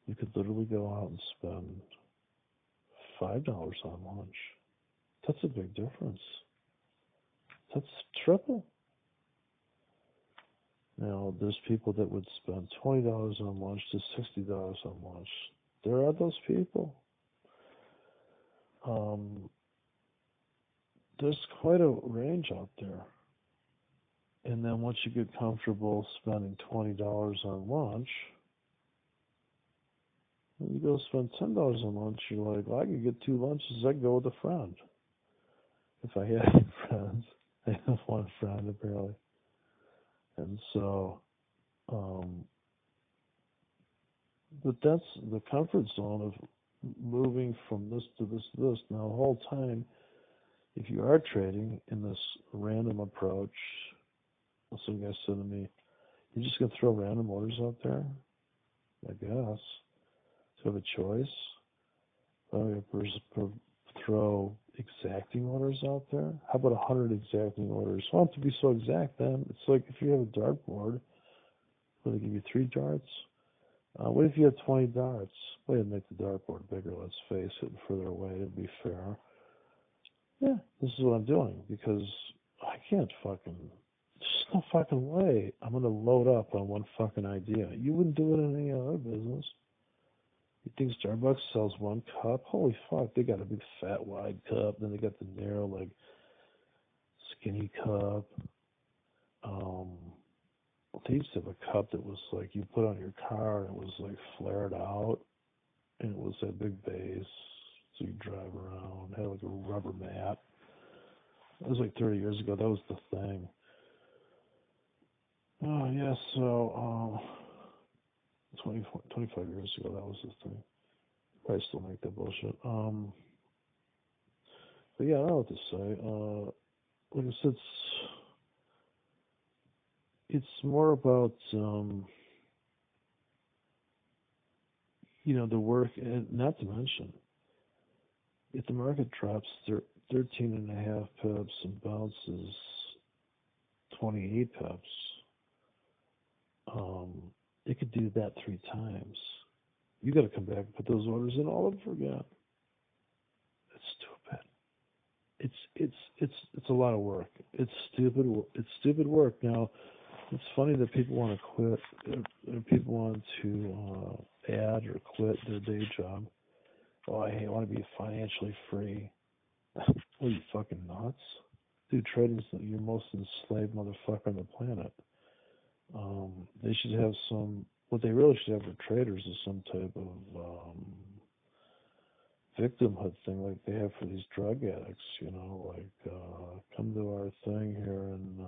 You could literally go out and spend $5 on lunch. That's a big difference. That's triple. Now, there's people that would spend $20 on lunch to $60 on lunch. There are those people. There's quite a range out there. And then once you get comfortable spending $20 on lunch, you go spend $10 on lunch, you're like, well, I could get 2 lunches, I'd go with a friend. If I had any friends. I have one friend, apparently. And so, but that's the comfort zone of moving from this to this to this. Now, the whole time, if you are trading in this random approach, some guy said to me, you're just going to throw random orders out there? I guess. To have a choice? Throw exacting orders out there? How about 100 exacting orders? Well, to be so exact then, it's like if you have a dartboard, will they give you 3 darts? What if you had 20 darts? Way to make the dartboard bigger, let's face it, and further away, to be fair. Yeah, this is what I'm doing, because I can't fucking, there's no fucking way I'm going to load up on one fucking idea. You wouldn't do it in any other business. You think Starbucks sells 1 cup? Holy fuck, they got a big fat wide cup, then they got the narrow, like, skinny cup. they used to have a cup that was like you put on your car and it was like flared out and it was that big base so you drive around, had like a rubber mat. It was like 30 years ago, that was the thing. Oh yeah, so 25 years ago that was the thing. I still make that bullshit. But yeah, I don't know what to say. Like I said, it's more about the work, and not to mention if the market drops 13.5 pips and bounces 28 pips, it could do that 3 times. You got to come back and put those orders in all over again. It's stupid. It's a lot of work. It's stupid. It's stupid work. Now, it's funny that people want to quit. People want to add or quit their day job. Oh, I want to be financially free. What are you, fucking nuts? Dude, trading's your most enslaved motherfucker on the planet. They should have what they really should have for traders is some type of victimhood thing like they have for these drug addicts, like come to our thing here and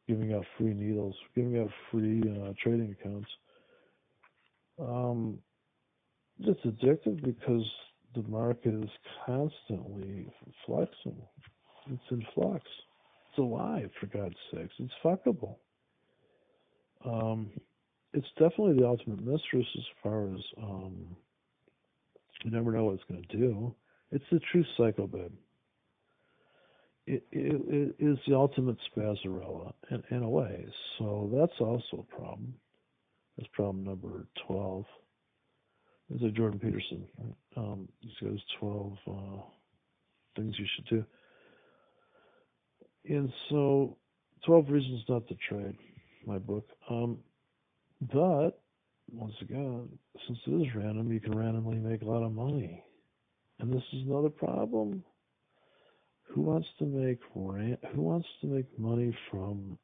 giving out free needles, giving out free trading accounts. It's addictive because the market is constantly flexing. It's in flux. It's alive, for God's sakes. It's fuckable. It's definitely the ultimate mistress as far as you never know what it's going to do. It's the true psycho babe. It is the ultimate spazzarella in a way. So that's also a problem. That's problem number 12. It's like Jordan Peterson. He's got his 12 things you should do. And so 12 reasons not to trade, my book. But once again, since it is random, you can randomly make a lot of money. And this is another problem. Who wants to make money from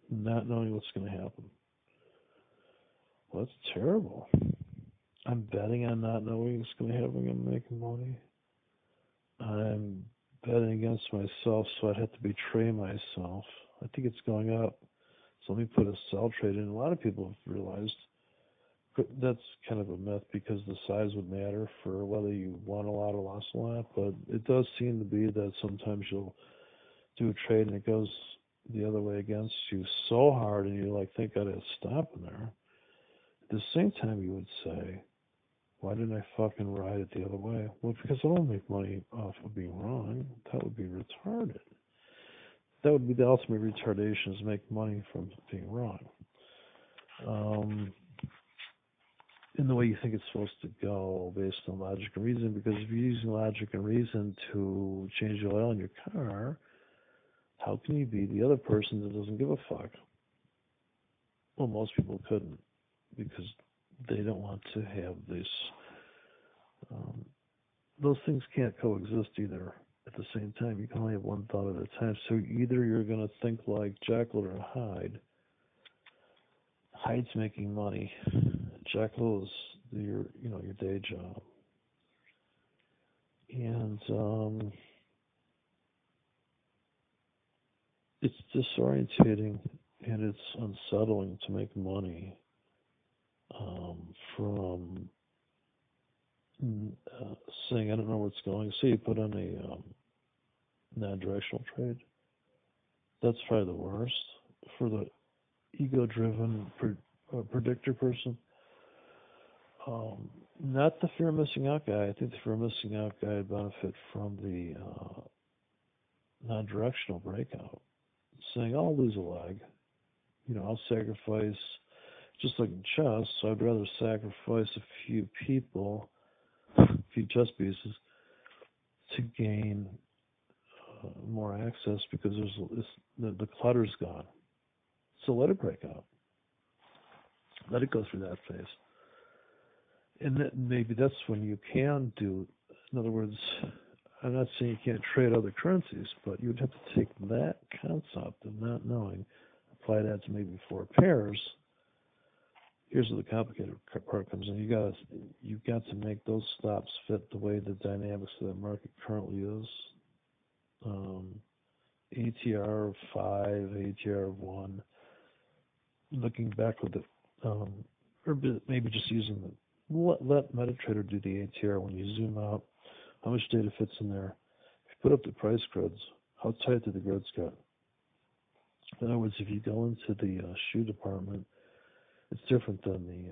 not knowing what's going to happen? Well, that's terrible. I'm betting on not knowing what's going to happen and making money. I'm betting against myself, so I'd have to betray myself. I think it's going up. So let me put a sell trade in. A lot of people have realized that's kind of a myth because the size would matter for whether you won a lot or lost a lot. But it does seem to be that sometimes you'll do a trade and it goes the other way against you so hard and you think I gotta stop in there. At the same time, you would say, why didn't I fucking ride it the other way? Well, because I don't make money off of being wrong. That would be retarded. That would be the ultimate retardation, is make money from being wrong. In the way you think it's supposed to go based on logic and reason, because if you're using logic and reason to change the oil in your car, how can you be the other person that doesn't give a fuck? Well, most people couldn't, because they don't want to have this. Those things can't coexist either at the same time. You can only have one thought at a time. So either you're going to think like Jekyll or Hyde. Hyde's making money. Jekyll is your day job. And it's disorientating and it's unsettling to make money from saying, I don't know where it's going. Say you put on a non-directional trade. That's probably the worst for the ego-driven predictor person. Not the fear of missing out guy. I think the fear of missing out guy would benefit from the non-directional breakout. Saying, I'll lose a leg. I'll sacrifice, just like in chess, so I'd rather sacrifice a few people, a few chess pieces, to gain more access because the clutter's gone. So let it break out. Let it go through that phase. And maybe that's when you can do, in other words, I'm not saying you can't trade other currencies, but you'd have to take that concept of not knowing, apply that to maybe 4 pairs. Here's where the complicated part comes in. You've got to make those stops fit the way the dynamics of the market currently is. ATR of 5, ATR of 1. Looking back with it, or maybe just using let MetaTrader do the ATR when you zoom out. How much data fits in there? If you put up the price grids, how tight do the grids get? In other words, if you go into the shoe department, it's different than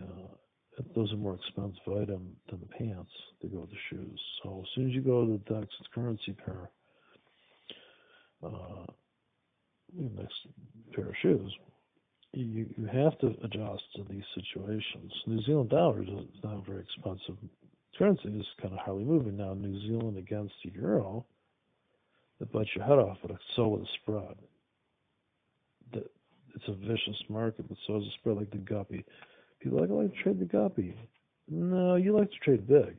those are more expensive item than the pants that go with the shoes. So as soon as you go to the next currency pair, next pair of shoes, you have to adjust to these situations. New Zealand dollar is not a very expensive currency. It's kind of highly moving now. New Zealand against the euro, that bites your head off, but so with a spread. It's a vicious market, but so is a spread like the guppy. People like, I like to trade the guppy. No, you like to trade big.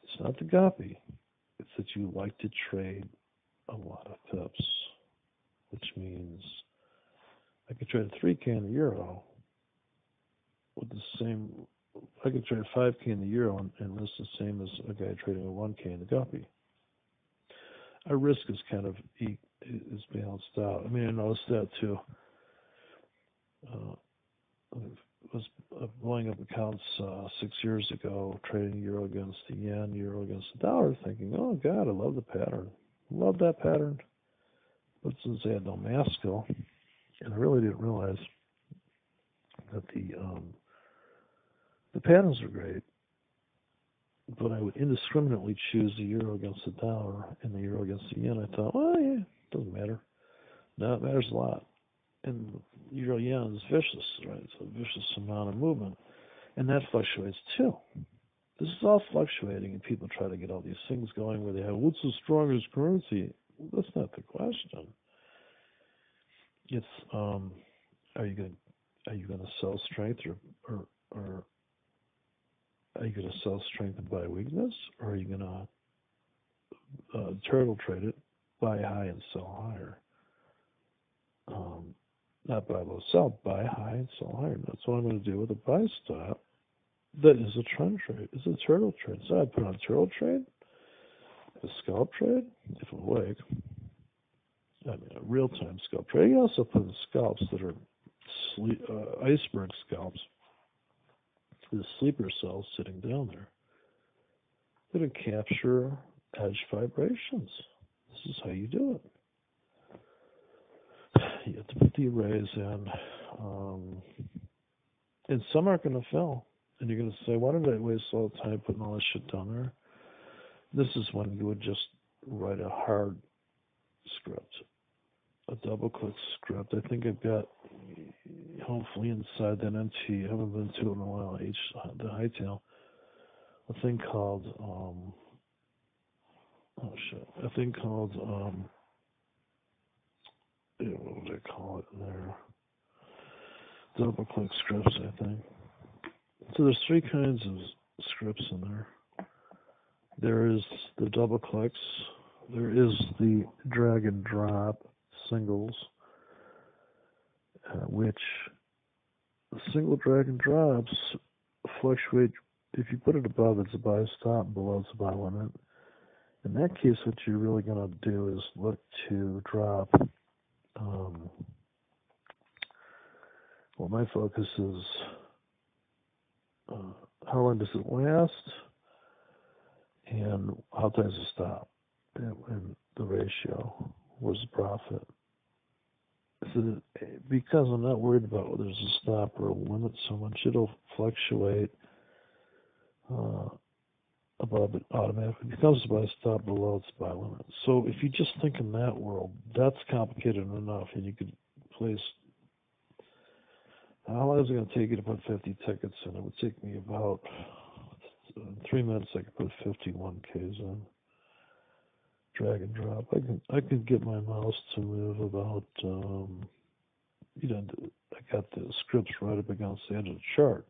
It's not the guppy. It's that you like to trade a lot of pips, which means I could trade a 3K in the euro with the same. I could trade 5K in the euro and risk the same as a guy trading a 1K in the guppy. Our risk is kind of is balanced out. I mean, I noticed that too. I was blowing up accounts 6 years ago, trading euro against the yen, euro against the dollar, thinking, oh God, I love the pattern. Love that pattern. But since I had no math skill, and I really didn't realize that the patterns are great, but I would indiscriminately choose the euro against the dollar and the euro against the yen. I thought, well, yeah, it doesn't matter. No, it matters a lot. And euro yen is vicious, right? It's a vicious amount of movement. And that fluctuates too. This is all fluctuating, and people try to get all these things going where they have, what's the strongest currency? Well, that's not the question. It's, are you going to sell strength or are you going to sell strength and buy weakness, or are you going to turtle trade it, buy high and sell higher? Not buy low, sell, buy high and sell higher. And that's what I'm going to do with a buy stop. That is a trend trade. It's a turtle trade. So I put on a turtle trade, a scalp trade, if awake. I mean, a real-time scalp trade. You also put in scalps that are iceberg scalps. The sleeper cells sitting down there. They're going to capture edge vibrations. This is how you do it. You have to put the arrays in. And some are going to fail. And you're going to say, why did I waste all the time putting all this shit down there? This is when you would just write a hard script, a double-click script. I think I've got, hopefully inside that NT, I haven't been to it in a while, the hightail, a thing called, what would I call it in there? Double-click scripts, I think. So there's 3 kinds of scripts in there. There is the double clicks. There is the drag and drop singles, which the single drag and drops fluctuate. If you put it above, it's a buy stop. Below, it's a buy limit. In that case, what you're really going to do is look to drop. Well, my focus is how long does it last, and how does it stop, and the ratio. Where's the profit? So because I'm not worried about whether there's a stop or a limit so much, it'll fluctuate above it automatically. It becomes a buy stop, below it's buy limit. So if you just think in that world, that's complicated enough, and you could place. How long is it going to take you to put 50 tickets in? It would take me about 3 minutes. I could put 51 Ks in. Drag and drop. I could get my mouse to move about. I got the scripts right up against the edge of the chart.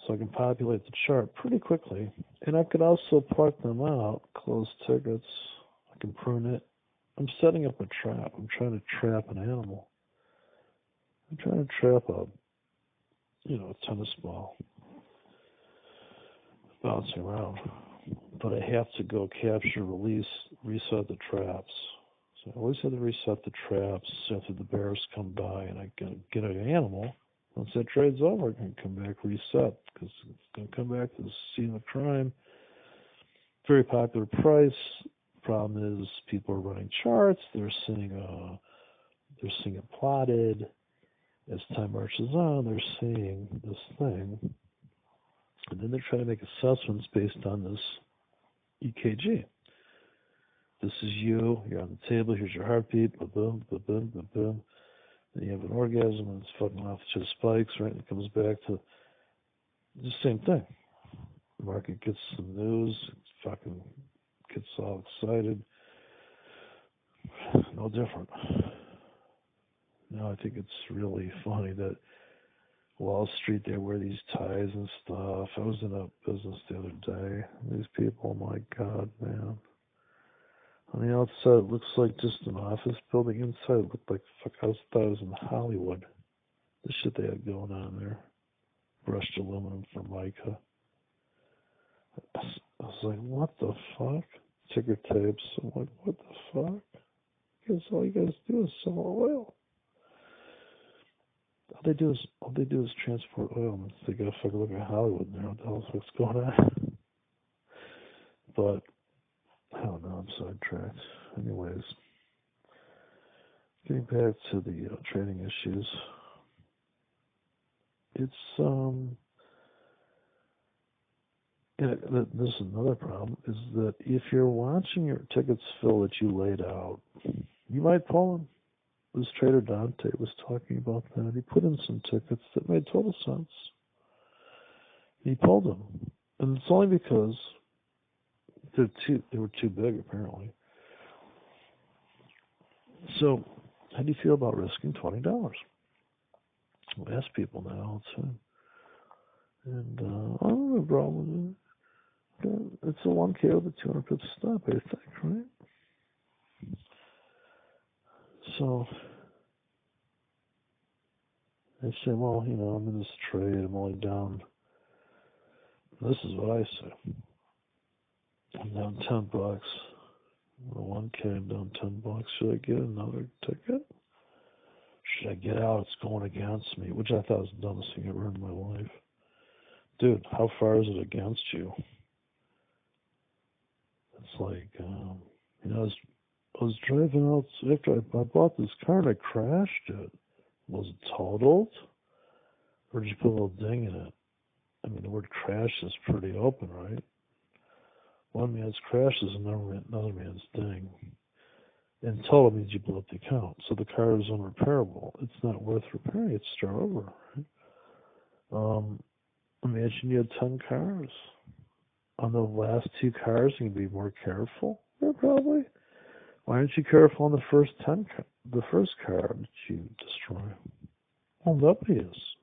So I can populate the chart pretty quickly. And I could also pluck them out, close tickets. I can prune it. I'm setting up a trap. I'm trying to trap an animal. I'm trying to trap a tennis ball bouncing around. But I have to go capture, release, reset the traps. So I always have to reset the traps after the bears come by, and I can get an animal. Once that trade's over, I can come back, reset, because it's going to come back to the scene of crime. Very popular price. Problem is, people are running charts. They're seeing it plotted. As time marches on, they're seeing this thing, and then they're trying to make assessments based on this EKG. This is you. You're on the table. Here's your heartbeat. Boom, boom, boom, boom, boom. Then you have an orgasm, and it's fucking off to spikes, right? And it comes back to the same thing. The market gets some news. It fucking gets all excited. No different. Now I think it's really funny that Wall Street, they wear these ties and stuff. I was in a business the other day. These people, my God, man. On the outside, it looks like just an office building. Inside, it looked like, I thought it was in Hollywood. The shit they had going on there. Brushed aluminum for mica. I was like, what the fuck? Ticker tapes. I'm like, what the fuck? Because all you guys do is sell oil. All they do is transport oil. And they gotta fucking look at Hollywood now. What the hell's what's going on? But I don't know. I'm sidetracked. Anyways, getting back to the trading issues. It's this is another problem, is that if you're watching your tickets fill that you laid out, you might pull them. This trader Dante was talking about that. He put in some tickets that made total sense. He pulled them. And it's only because they were too big, apparently. So, how do you feel about risking $20? I'll ask people now all the time. And I don't have a problem with it. It's a 1K with a 200 pip stop, I think, right? So, I say, well, I'm in this trade, I'm only down. This is what I say. I'm down $10. With a 1K, I'm down $10. Should I get another ticket? Should I get out? It's going against me, which I thought was the dumbest thing ever in my life. Dude, how far is it against you? It's like, I was driving out after I bought this car and I crashed it. Was it totaled? Or did you put a little ding in it? I mean, the word crash is pretty open, right? One man's crash is another man's ding. And total means you blew up the account. So the car is unrepairable. It's not worth repairing. It's start over, right? Imagine you had 10 cars. On the last 2 cars, you can be more careful. Yeah, probably. Why aren't you careful on the first the first car that you destroy? Well, nobody is.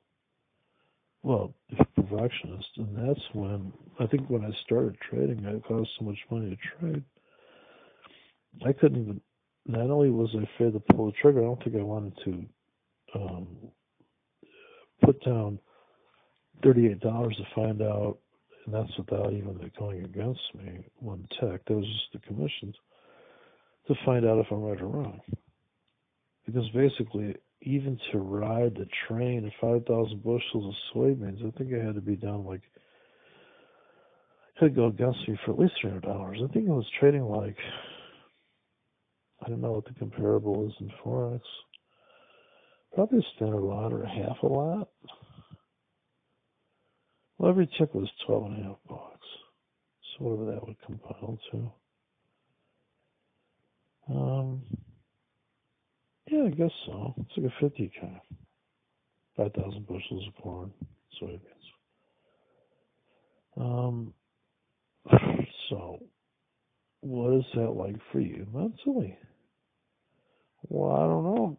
Well, if you're a perfectionist, and that's when I started trading, it cost so much money to trade. I couldn't even. Not only was I afraid to pull the trigger, I don't think I wanted to put down $38 to find out, and that's without even it going against me one tick. That was just the commissions to find out if I'm right or wrong. Because basically, even to ride the train at 5,000 bushels of soybeans, I think I had to be down it had to go against me for at least $300. I think I was trading I don't know what the comparable is in forex. Probably a standard lot or a half a lot. Well, every tick was $12.50. So whatever that would compile to. Yeah, I guess so. It's like a 50K. 5,000 bushels of corn, soybeans. So, what is that like for you mentally? Well, I don't know.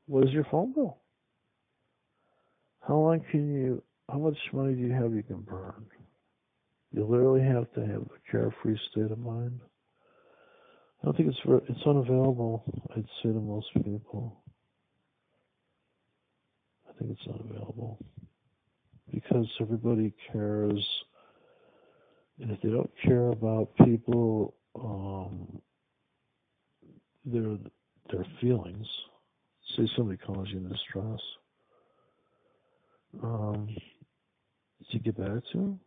What is your phone bill? How long can you how much money do you have you can burn? You literally have to have a carefree state of mind. I don't think it's unavailable, I'd say to most people. I think it's unavailable. Because everybody cares, and if they don't care about people, their feelings, say somebody calls you in distress, to get back to,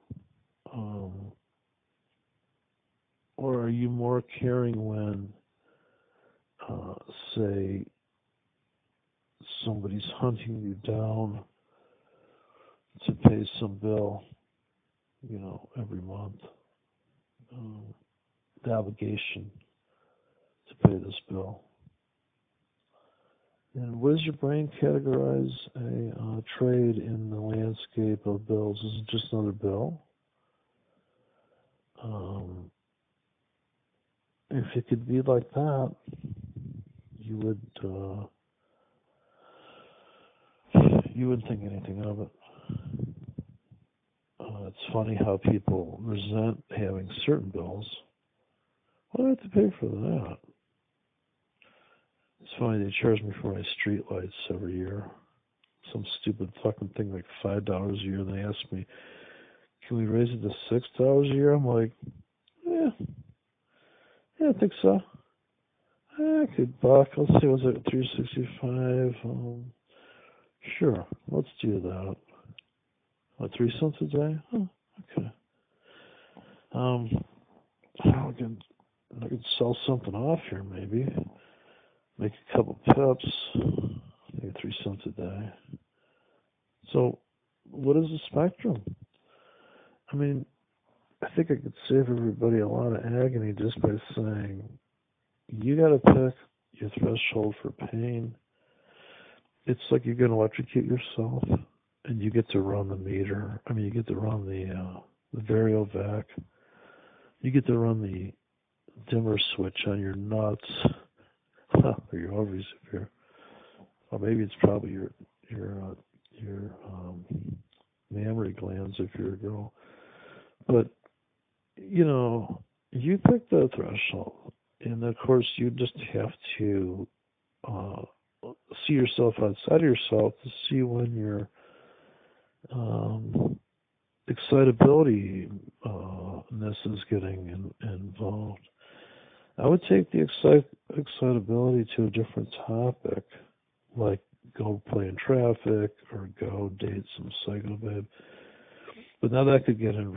or are you more caring when, say, somebody's hunting you down to pay some bill, every month, the obligation to pay this bill? And what does your brain categorize a trade in the landscape of bills? Is it just another bill? If it could be like that, you wouldn't think anything of it. It's funny how people resent having certain bills. Why do I have to pay for that? It's funny, they charge me for my street lights every year. Some stupid fucking thing like $5 a year, and they ask me, can we raise it to $6 a year? I'm like, yeah, I think so. I could buck. Let's see, was it $3.65? Sure, let's do that. 3 cents a day? Oh, okay. I could sell something off here, maybe. Make a couple pips. Maybe 3 cents a day. So, what is the spectrum? I mean, I think I could save everybody a lot of agony just by saying, you got to pick your threshold for pain. It's like you're going to electrocute yourself, and you get to run the meter. I mean, you get to run the variovac. You get to run the dimmer switch on your nuts, or your ovaries or maybe it's probably your mammary glands if you're a girl. But you pick the threshold, and of course you just have to see yourself outside of yourself to see when your excitability ness is getting involved. I would take the excitability to a different topic, like go play in traffic or go date some psycho babe. But now that could get in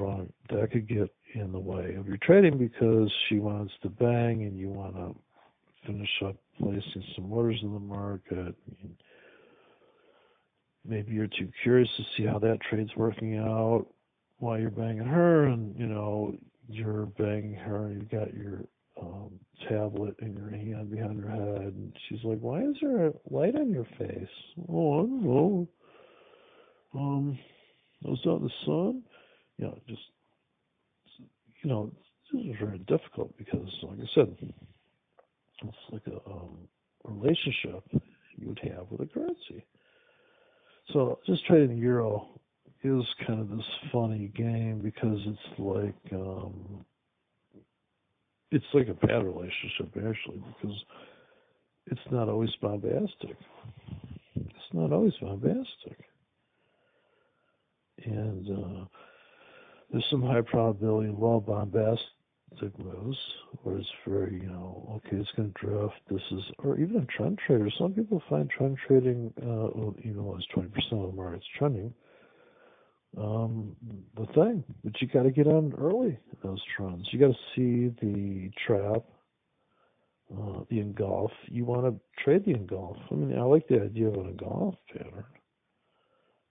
the way of your trading because she wants to bang and you want to finish up placing some orders in the market. Maybe you're too curious to see how that trade's working out while you're banging her, and you're banging her and you've got your tablet in your hand behind her head, and she's like, why is there a light on your face? Oh, I don't know. Was that the sun? This is very difficult because, like I said, it's like a relationship you would have with a currency. So just trading the euro is kind of this funny game because it's like a bad relationship actually, because it's not always bombastic. And there's some high probability low bombastic moves where it's very, okay, it's going to drift. Or even a trend trader. Some people find trend trading, even though it's 20% of the market's trending, the thing. But you got to get on early in those trends. You got to see the trap, the engulf. You want to trade the engulf. I mean, I like the idea of an engulf pattern.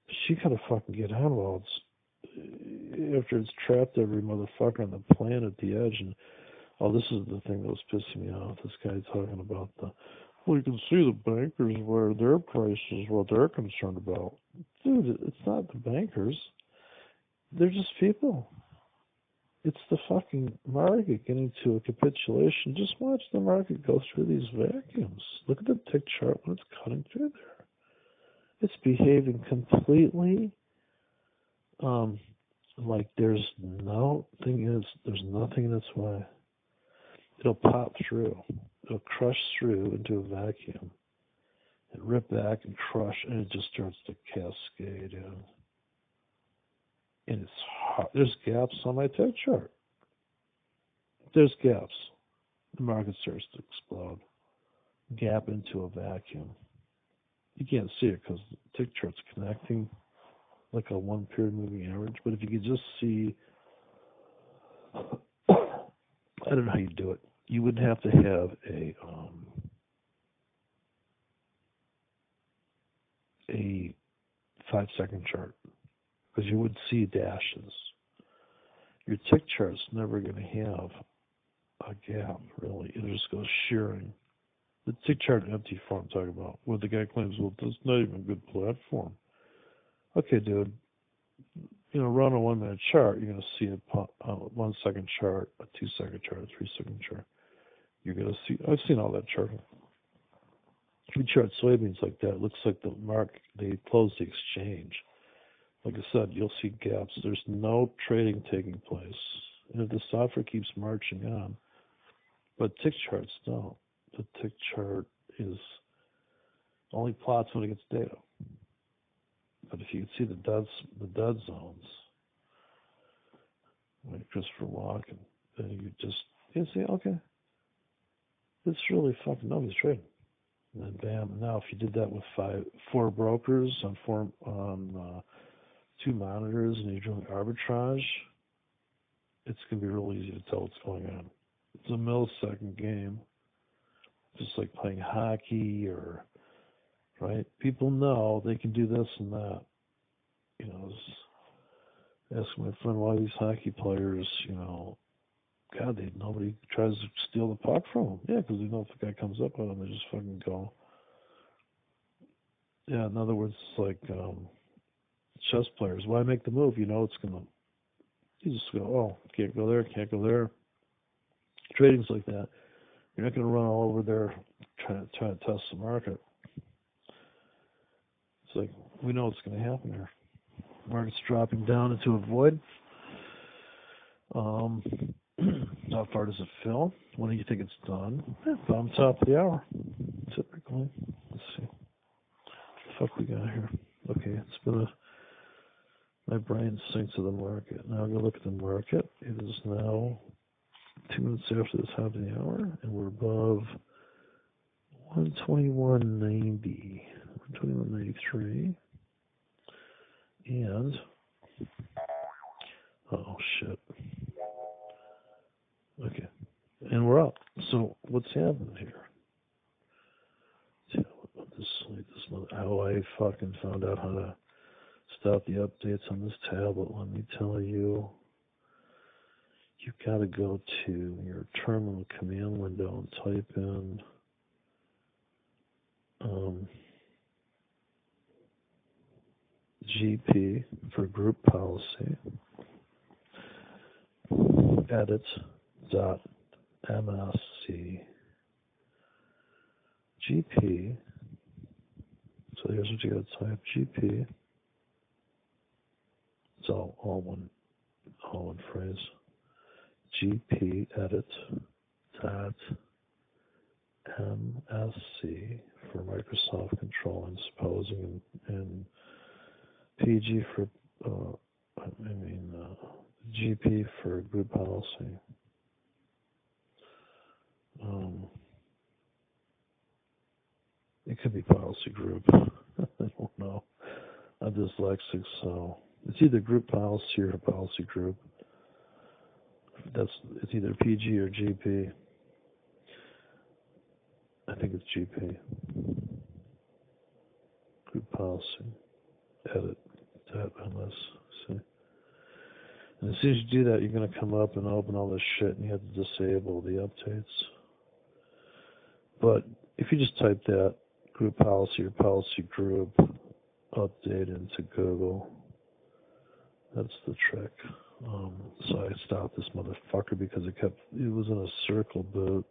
But you got to fucking get on while after it's trapped every motherfucker on the planet at the edge. And this is the thing that was pissing me off. This guy talking about you can see the bankers where their prices, what they're concerned about. Dude, it's not the bankers. They're just people. It's the fucking market getting to a capitulation. Just watch the market go through these vacuums. Look at the tick chart when it's cutting through there. It's behaving completely Um, like there's nothing in its way. It'll pop through. It'll crush through into a vacuum and rip back and crush, and it just starts to cascade in. And it's hard. There's gaps on my tick chart. There's gaps. The market starts to explode. Gap into a vacuum. You can't see it because the tick chart's connecting like a one period moving average. But if you could just see, I don't know how you do it. You would have to have a 5-second chart because you would see dashes. Your tick chart's never going to have a gap, really. It just goes shearing. The tick chart empty form I'm talking about, where the guy claims, well, that's not even a good platform. Okay, dude. Run a 1 minute chart, you're going to see a 1 second chart, a 2 second chart, a 3 second chart. You're going to see, I've seen all that charting. If you chart soybeans like that, it looks like the market, they closed the exchange. Like I said, you'll see gaps. There's no trading taking place. And if the software keeps marching on, but tick charts don't. The tick chart is only plots when it gets data. But if you can see the dead zones, like Christopher Walken, then you see, okay, it's really fucking nobody's trading. And then bam, now if you did that with 4 brokers on 2 monitors and you're doing arbitrage, it's gonna be real easy to tell what's going on. It's a millisecond game, just like playing hockey or right. People know they can do this and that. Ask my friend why these hockey players, God, nobody tries to steal the puck from them. Yeah, because they know if the guy comes up on them, they just fucking go. Yeah, in other words, it's like chess players. Why make the move? It's gonna. You just go, oh, can't go there, can't go there. Trading's like that. You're not gonna run all over there trying to test the market. It's like we know what's gonna happen here. Market's dropping down into a void. How far does it fill? When do you think it's done? Bottom top of the hour, typically. Let's see. What the fuck we got here? Okay, it's been my brain syncs to the market. Now I'll go look at the market. It is now 2 minutes after the top of the hour, and we're above 121.90, 121.93, and oh shit. Okay, and we're up. So what's happening here? How I fucking found out how to stop the updates on this tablet. Let me tell you. You've got to go to your terminal command window and type in GP for group policy, edit.msc, GP. So here's what you got to type: GP. It's all one phrase. GP edit dot MSC for Microsoft Control and Supposing, and PG for GP for group policy. It could be policy group. I don't know. I'm dyslexic, so it's either group policy or policy group. It's either PG or GP. I think it's GP. Group policy. Edit. MSC. And as soon as you do that, you're going to come up and open all this shit, and you have to disable the updates. But if you just type that group policy or policy group update into Google, that's the trick. So I stopped this motherfucker because it was in a circle boot.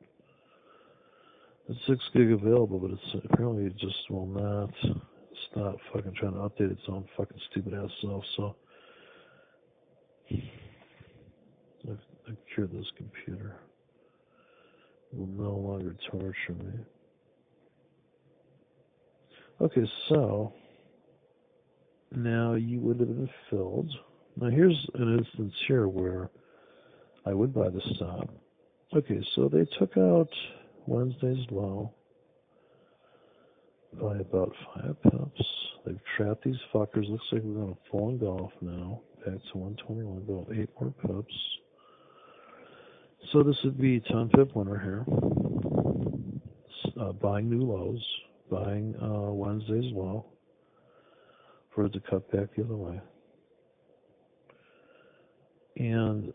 It's 6 gig available, but apparently it just will not stop fucking trying to update its own fucking stupid ass self. So I've cured this computer. It will no longer torture me. Okay, so now you would have been filled. Now here's an instance here where I would buy the stop. Okay, so they took out Wednesday's low by about 5 pips. They've trapped these fuckers. Looks like we're going to full engulf now. Back to 121, go 8 more pips. So this would be 10 pip winner here. Buying new lows, buying Wednesday's low for it to cut back the other way. And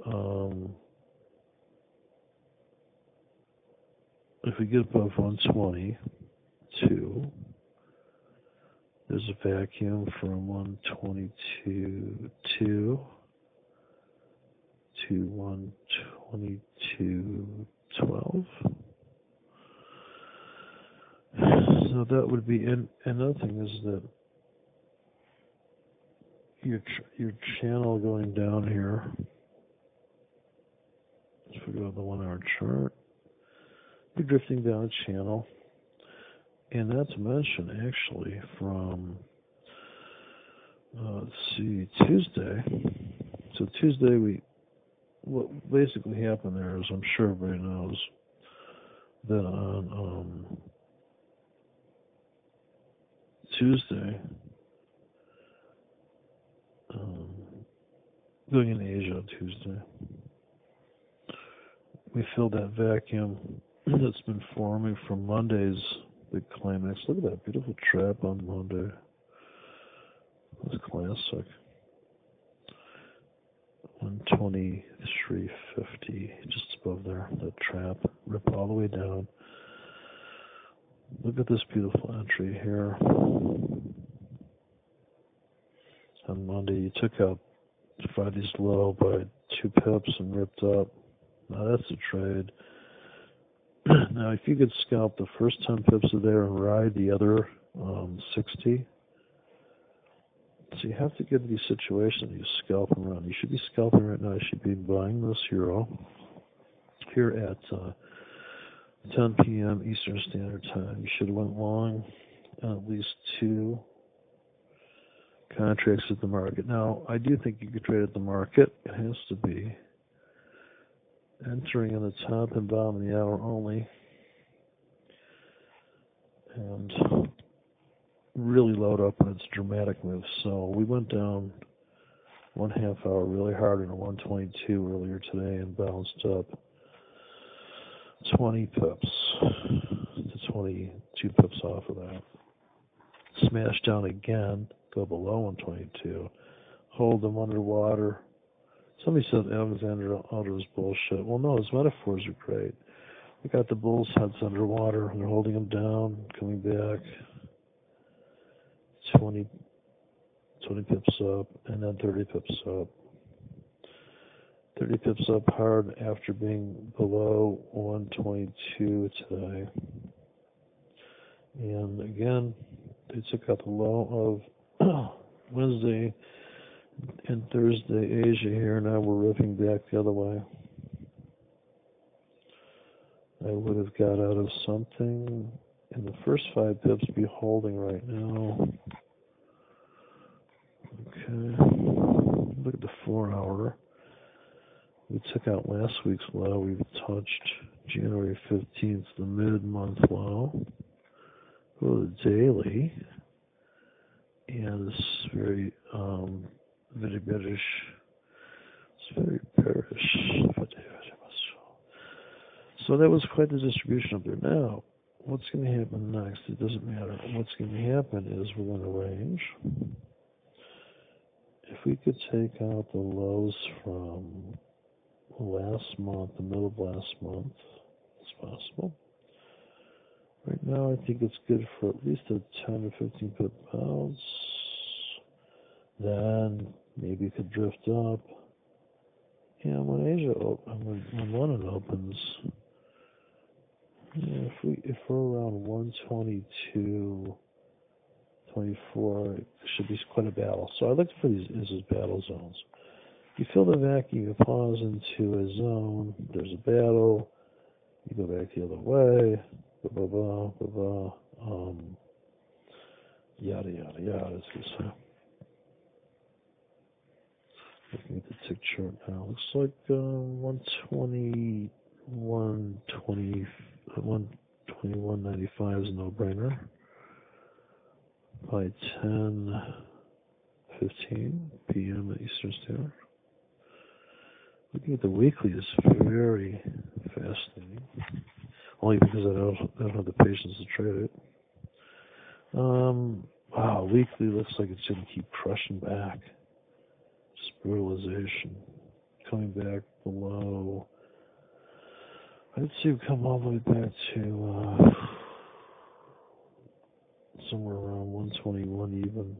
if we get above 122, there's a vacuum from 122.2 to 122.12. So that would be, and another thing is that your channel going down here, if we go to the 1 hour chart, you're drifting down a channel. And not to mention, actually, from, let's see, Tuesday. So Tuesday, what basically happened there is, I'm sure everybody knows, that on Tuesday, going in Asia on Tuesday, we filled that vacuum that's been forming from Monday's big climax. Look at that beautiful trap on Monday. That's classic. 123.50, just above there. That trap, rip all the way down. Look at this beautiful entry here. On Monday, you took out Friday's low by 2 pips and ripped up. Now that's a trade. Now, if you could scalp the first 10 pips of there and ride the other 60, so you have to get to these situations you scalp and run. You should be scalping right now. You should be buying this euro here at 10 p.m. Eastern Standard Time. You should have went long at least 2 contracts at the market. Now, I do think you could trade at the market. It has to be entering in the top and bottom of the hour only, and really load up when it's a dramatic move. So we went down 1/2 hour really hard in a 122 earlier today and bounced up 20 pips to 22 pips off of that. Smash down again, go below 122, hold them underwater. Somebody said Alexander Alder's bullshit. Well, no, his metaphors are great. We got the bull's heads underwater, and they're holding them down, coming back 20 pips up, and then 30 pips up. 30 pips up hard after being below 122 today. And again, they took out the low of Wednesday and Thursday Asia here. Now we're ripping back the other way. I would have got out of something in the first 5 pips, be holding right now. Okay, look at the 4 hour. We took out last week's low. We've touched January 15th, the mid-month low. Go to the daily, and it's very bearish. It's very bearish. So that was quite the distribution up there. Now, what's going to happen next? It doesn't matter. What's going to happen is we're going to range. If we could take out the lows from last month, the middle of last month, it's possible. Right now, I think it's good for at least a 10 to 15 pip bounce. Then maybe it could drift up. And when Asia when London opens, if we're around 122.24, it should be quite a battle. So I look for these as battle zones. You fill the vacuum, you pause into a zone, there's a battle, you go back the other way, blah, blah, blah, blah, blah, yada, yada, yada, as you say. Looking at the tick chart now, looks like 120, 121.95 is a no-brainer. By 10:15 p.m. Eastern Standard. Looking at the weekly is very fascinating. Only because I don't have the patience to trade it. Wow, weekly looks like it's going to keep crushing back. Just brutalization. Coming back below. I'd say we come all the way back to somewhere around 121 even.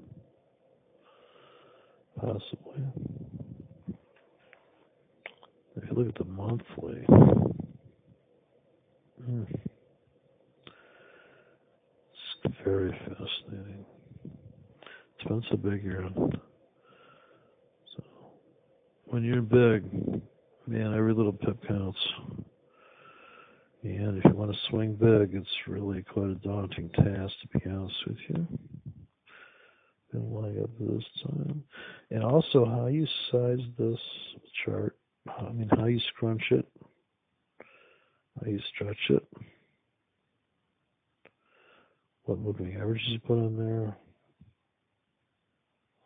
Possibly. If you look at the monthly, it's very fascinating. Depends how big you're in. So, when you're big, man, every little pip counts. And if you want to swing big, it's really quite a daunting task, to be honest with you. Been lying up this time. And also how you size this chart. I mean, how you scrunch it, how you stretch it, what moving averages you put on there.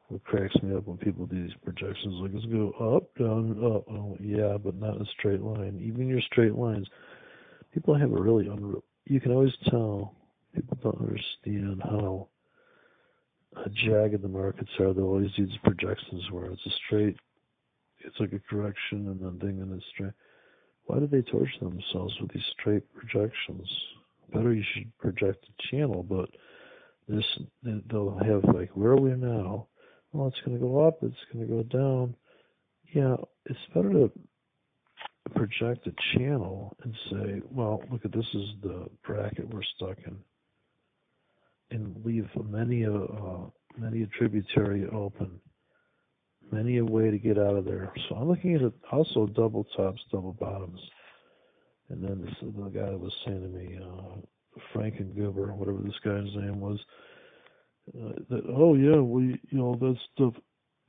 What cracks me up when people do these projections, like let's go up, down, up. Oh, yeah, but not in a straight line. Even your straight lines, people have a really you can always tell people don't understand how jagged the markets are. They'll always do these projections where it's a straight. It's like a correction and then thing and it's straight. Why do they torture themselves with these straight projections? Better you should project a channel, but they'll have like, where are we now? Well, it's going to go up, it's going to go down. Yeah, it's better to project a channel and say, well, look at this is the bracket we're stuck in, and leave many a tributary open. Many a way to get out of there. So I'm looking at it also double tops, double bottoms. And then the guy was saying to me, Frank and Goober, whatever this guy's name was, that, oh yeah, that's stuff,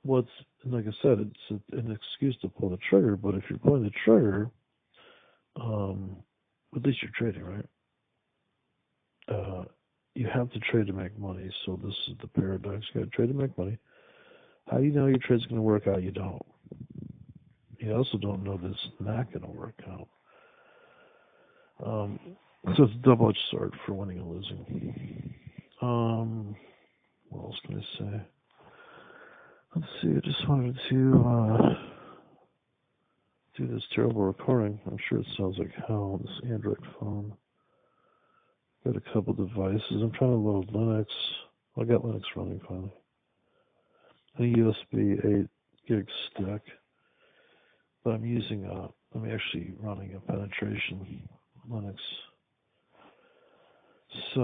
like I said, it's an excuse to pull the trigger, but if you're pulling the trigger, at least you're trading, right? You have to trade to make money, so this is the paradox. You got to trade to make money. How do you know your trade's going to work out? You don't. You also don't know that it's not going to work out. So it's a double-edged sword for winning and losing. What else can I say? Let's see, I just wanted to do this terrible recording. I'm sure it sounds like hell, this Android phone. Got a couple devices. I'm trying to load Linux. I got Linux running finally. A USB 8 gig stick, but I'm actually running a penetration Linux. So,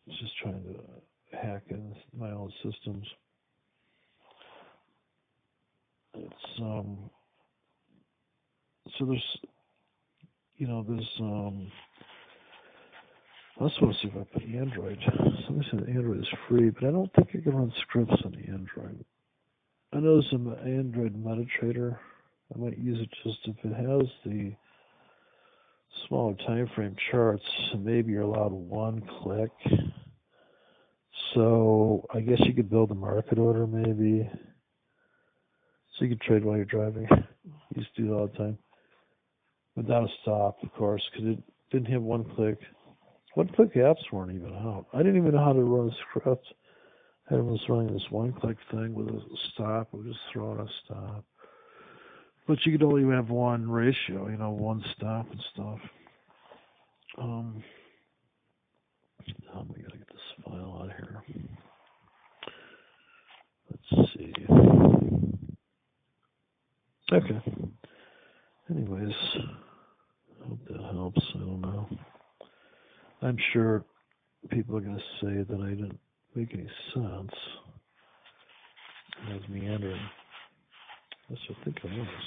just trying to hack in my own systems. It's so there's I also want to see if I put Android. Somebody said Android is free, but I don't think you can run scripts on the Android. I know there's an Android MetaTrader. I might use it just if it has the smaller time frame charts. Maybe you're allowed one click. So I guess you could build a market order maybe. So you could trade while you're driving. You used to do that all the time. Without a stop, of course, because it didn't have one click. One-click apps weren't even out. I didn't even know how to run a script. I was running this one-click thing with a stop. I would just throw in a stop. But you could only have one ratio, one stop and stuff. We gotta get this file out here. Let's see. Okay. Anyways, I hope that helps. I don't know. I'm sure people are going to say that I didn't make any sense. I was meandering. Yes, I think I was.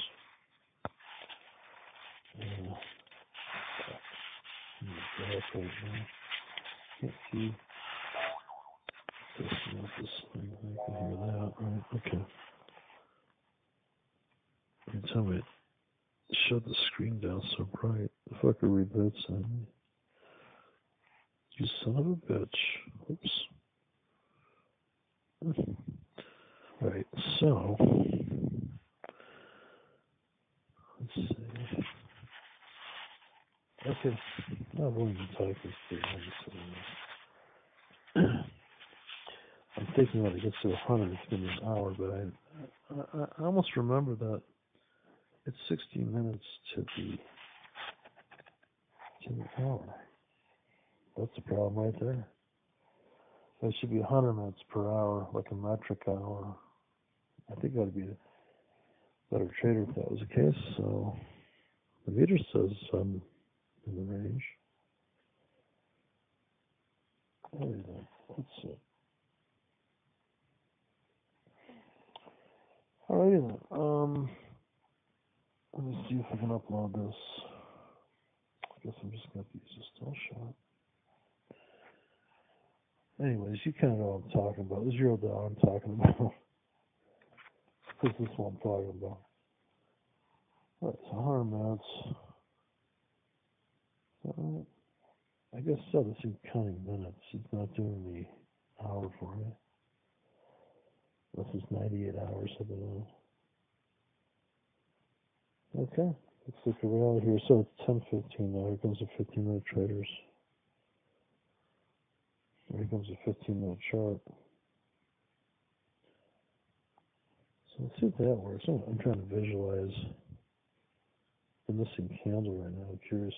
Dark right now. Can't see this thing. I can hear that, right? Okay. Every time I shut the screen down so bright, if I could read that sign. You son of a bitch. Oops. Alright, so let's see. Okay, I'm going to type this thing. I'm thinking when it gets to 100, it's going to be an hour, but I almost remember that it's 16 minutes to the hour. That's the problem right there. It should be 100 minutes per hour, like a metric hour. I think that would be a better trader if that was the case. So the meter says I'm in the range. Let's see. Alrighty then. Let me see if I can upload this. I guess I'm just going to have to use a still shot. Anyways, you kind of know what I'm talking about. The $0 I'm talking about. This is what I'm talking about. Alright, so 100 minutes. Alright. I guess so. This is counting minutes. It's not doing the hour for me. This is 98 hours I've been on. Okay. Looks like we're out here. So it's 10:15 now. Here comes the 15-minute traders. Here comes the 15-minute chart. So let's see if that works. I'm trying to visualize the missing candle right now. I'm curious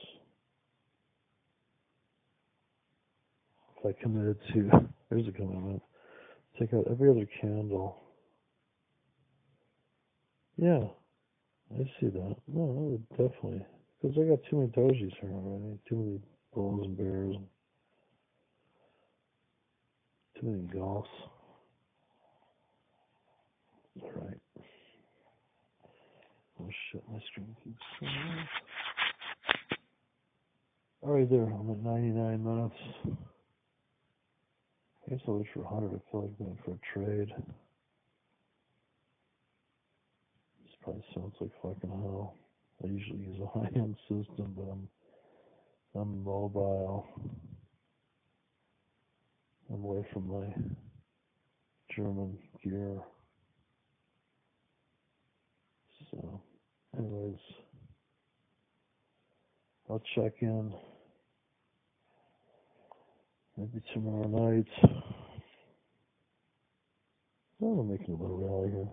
if I committed to, there's a commitment, take out every other candle. Yeah, I see that. No, I would definitely, because I got too many dojis here already, too many bulls and bears, and too many golfs. All right. Oh shit, my screen keeps turning off. Alright there, I'm at 99 minutes. I guess I'll wait for 100. I feel like going for a trade. This probably sounds like fucking hell. I usually use a high-end system, but I'm mobile. I'm away from my German gear. So, anyways, I'll check in maybe tomorrow night. Oh, we're making a little rally here.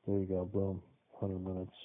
There you go, boom, 100 minutes.